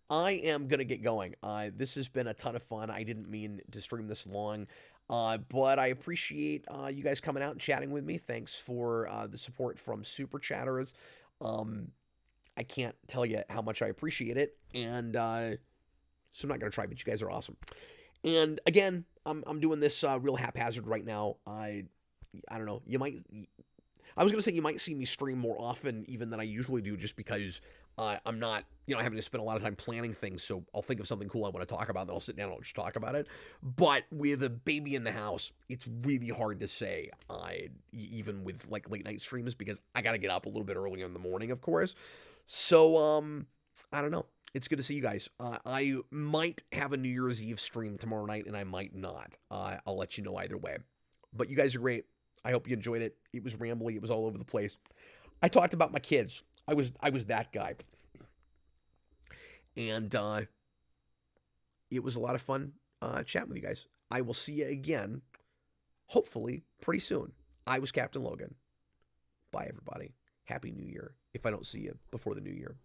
I am going to get going. This has been a ton of fun. I didn't mean to stream this long, but I appreciate you guys coming out and chatting with me. Thanks for the support from Super Chatters. I can't tell you how much I appreciate it, and so I'm not going to try, but you guys are awesome. And again, I'm doing this real haphazard right now. I don't know. I was going to say you might see me stream more often even than I usually do just because I'm not, having to spend a lot of time planning things. So I'll think of something cool I want to talk about, then I'll sit down and I'll just talk about it. But with a baby in the house, it's really hard to say, even with like late night streams, because I got to get up a little bit earlier in the morning, of course. So, I don't know. It's good to see you guys. I might have a New Year's Eve stream tomorrow night, and I might not. I'll let you know either way. But you guys are great. I hope you enjoyed it. It was rambly. It was all over the place. I talked about my kids. I was that guy. And it was a lot of fun chatting with you guys. I will see you again, hopefully, pretty soon. I was Captain Logan. Bye, everybody. Happy New Year, if I don't see you before the New Year.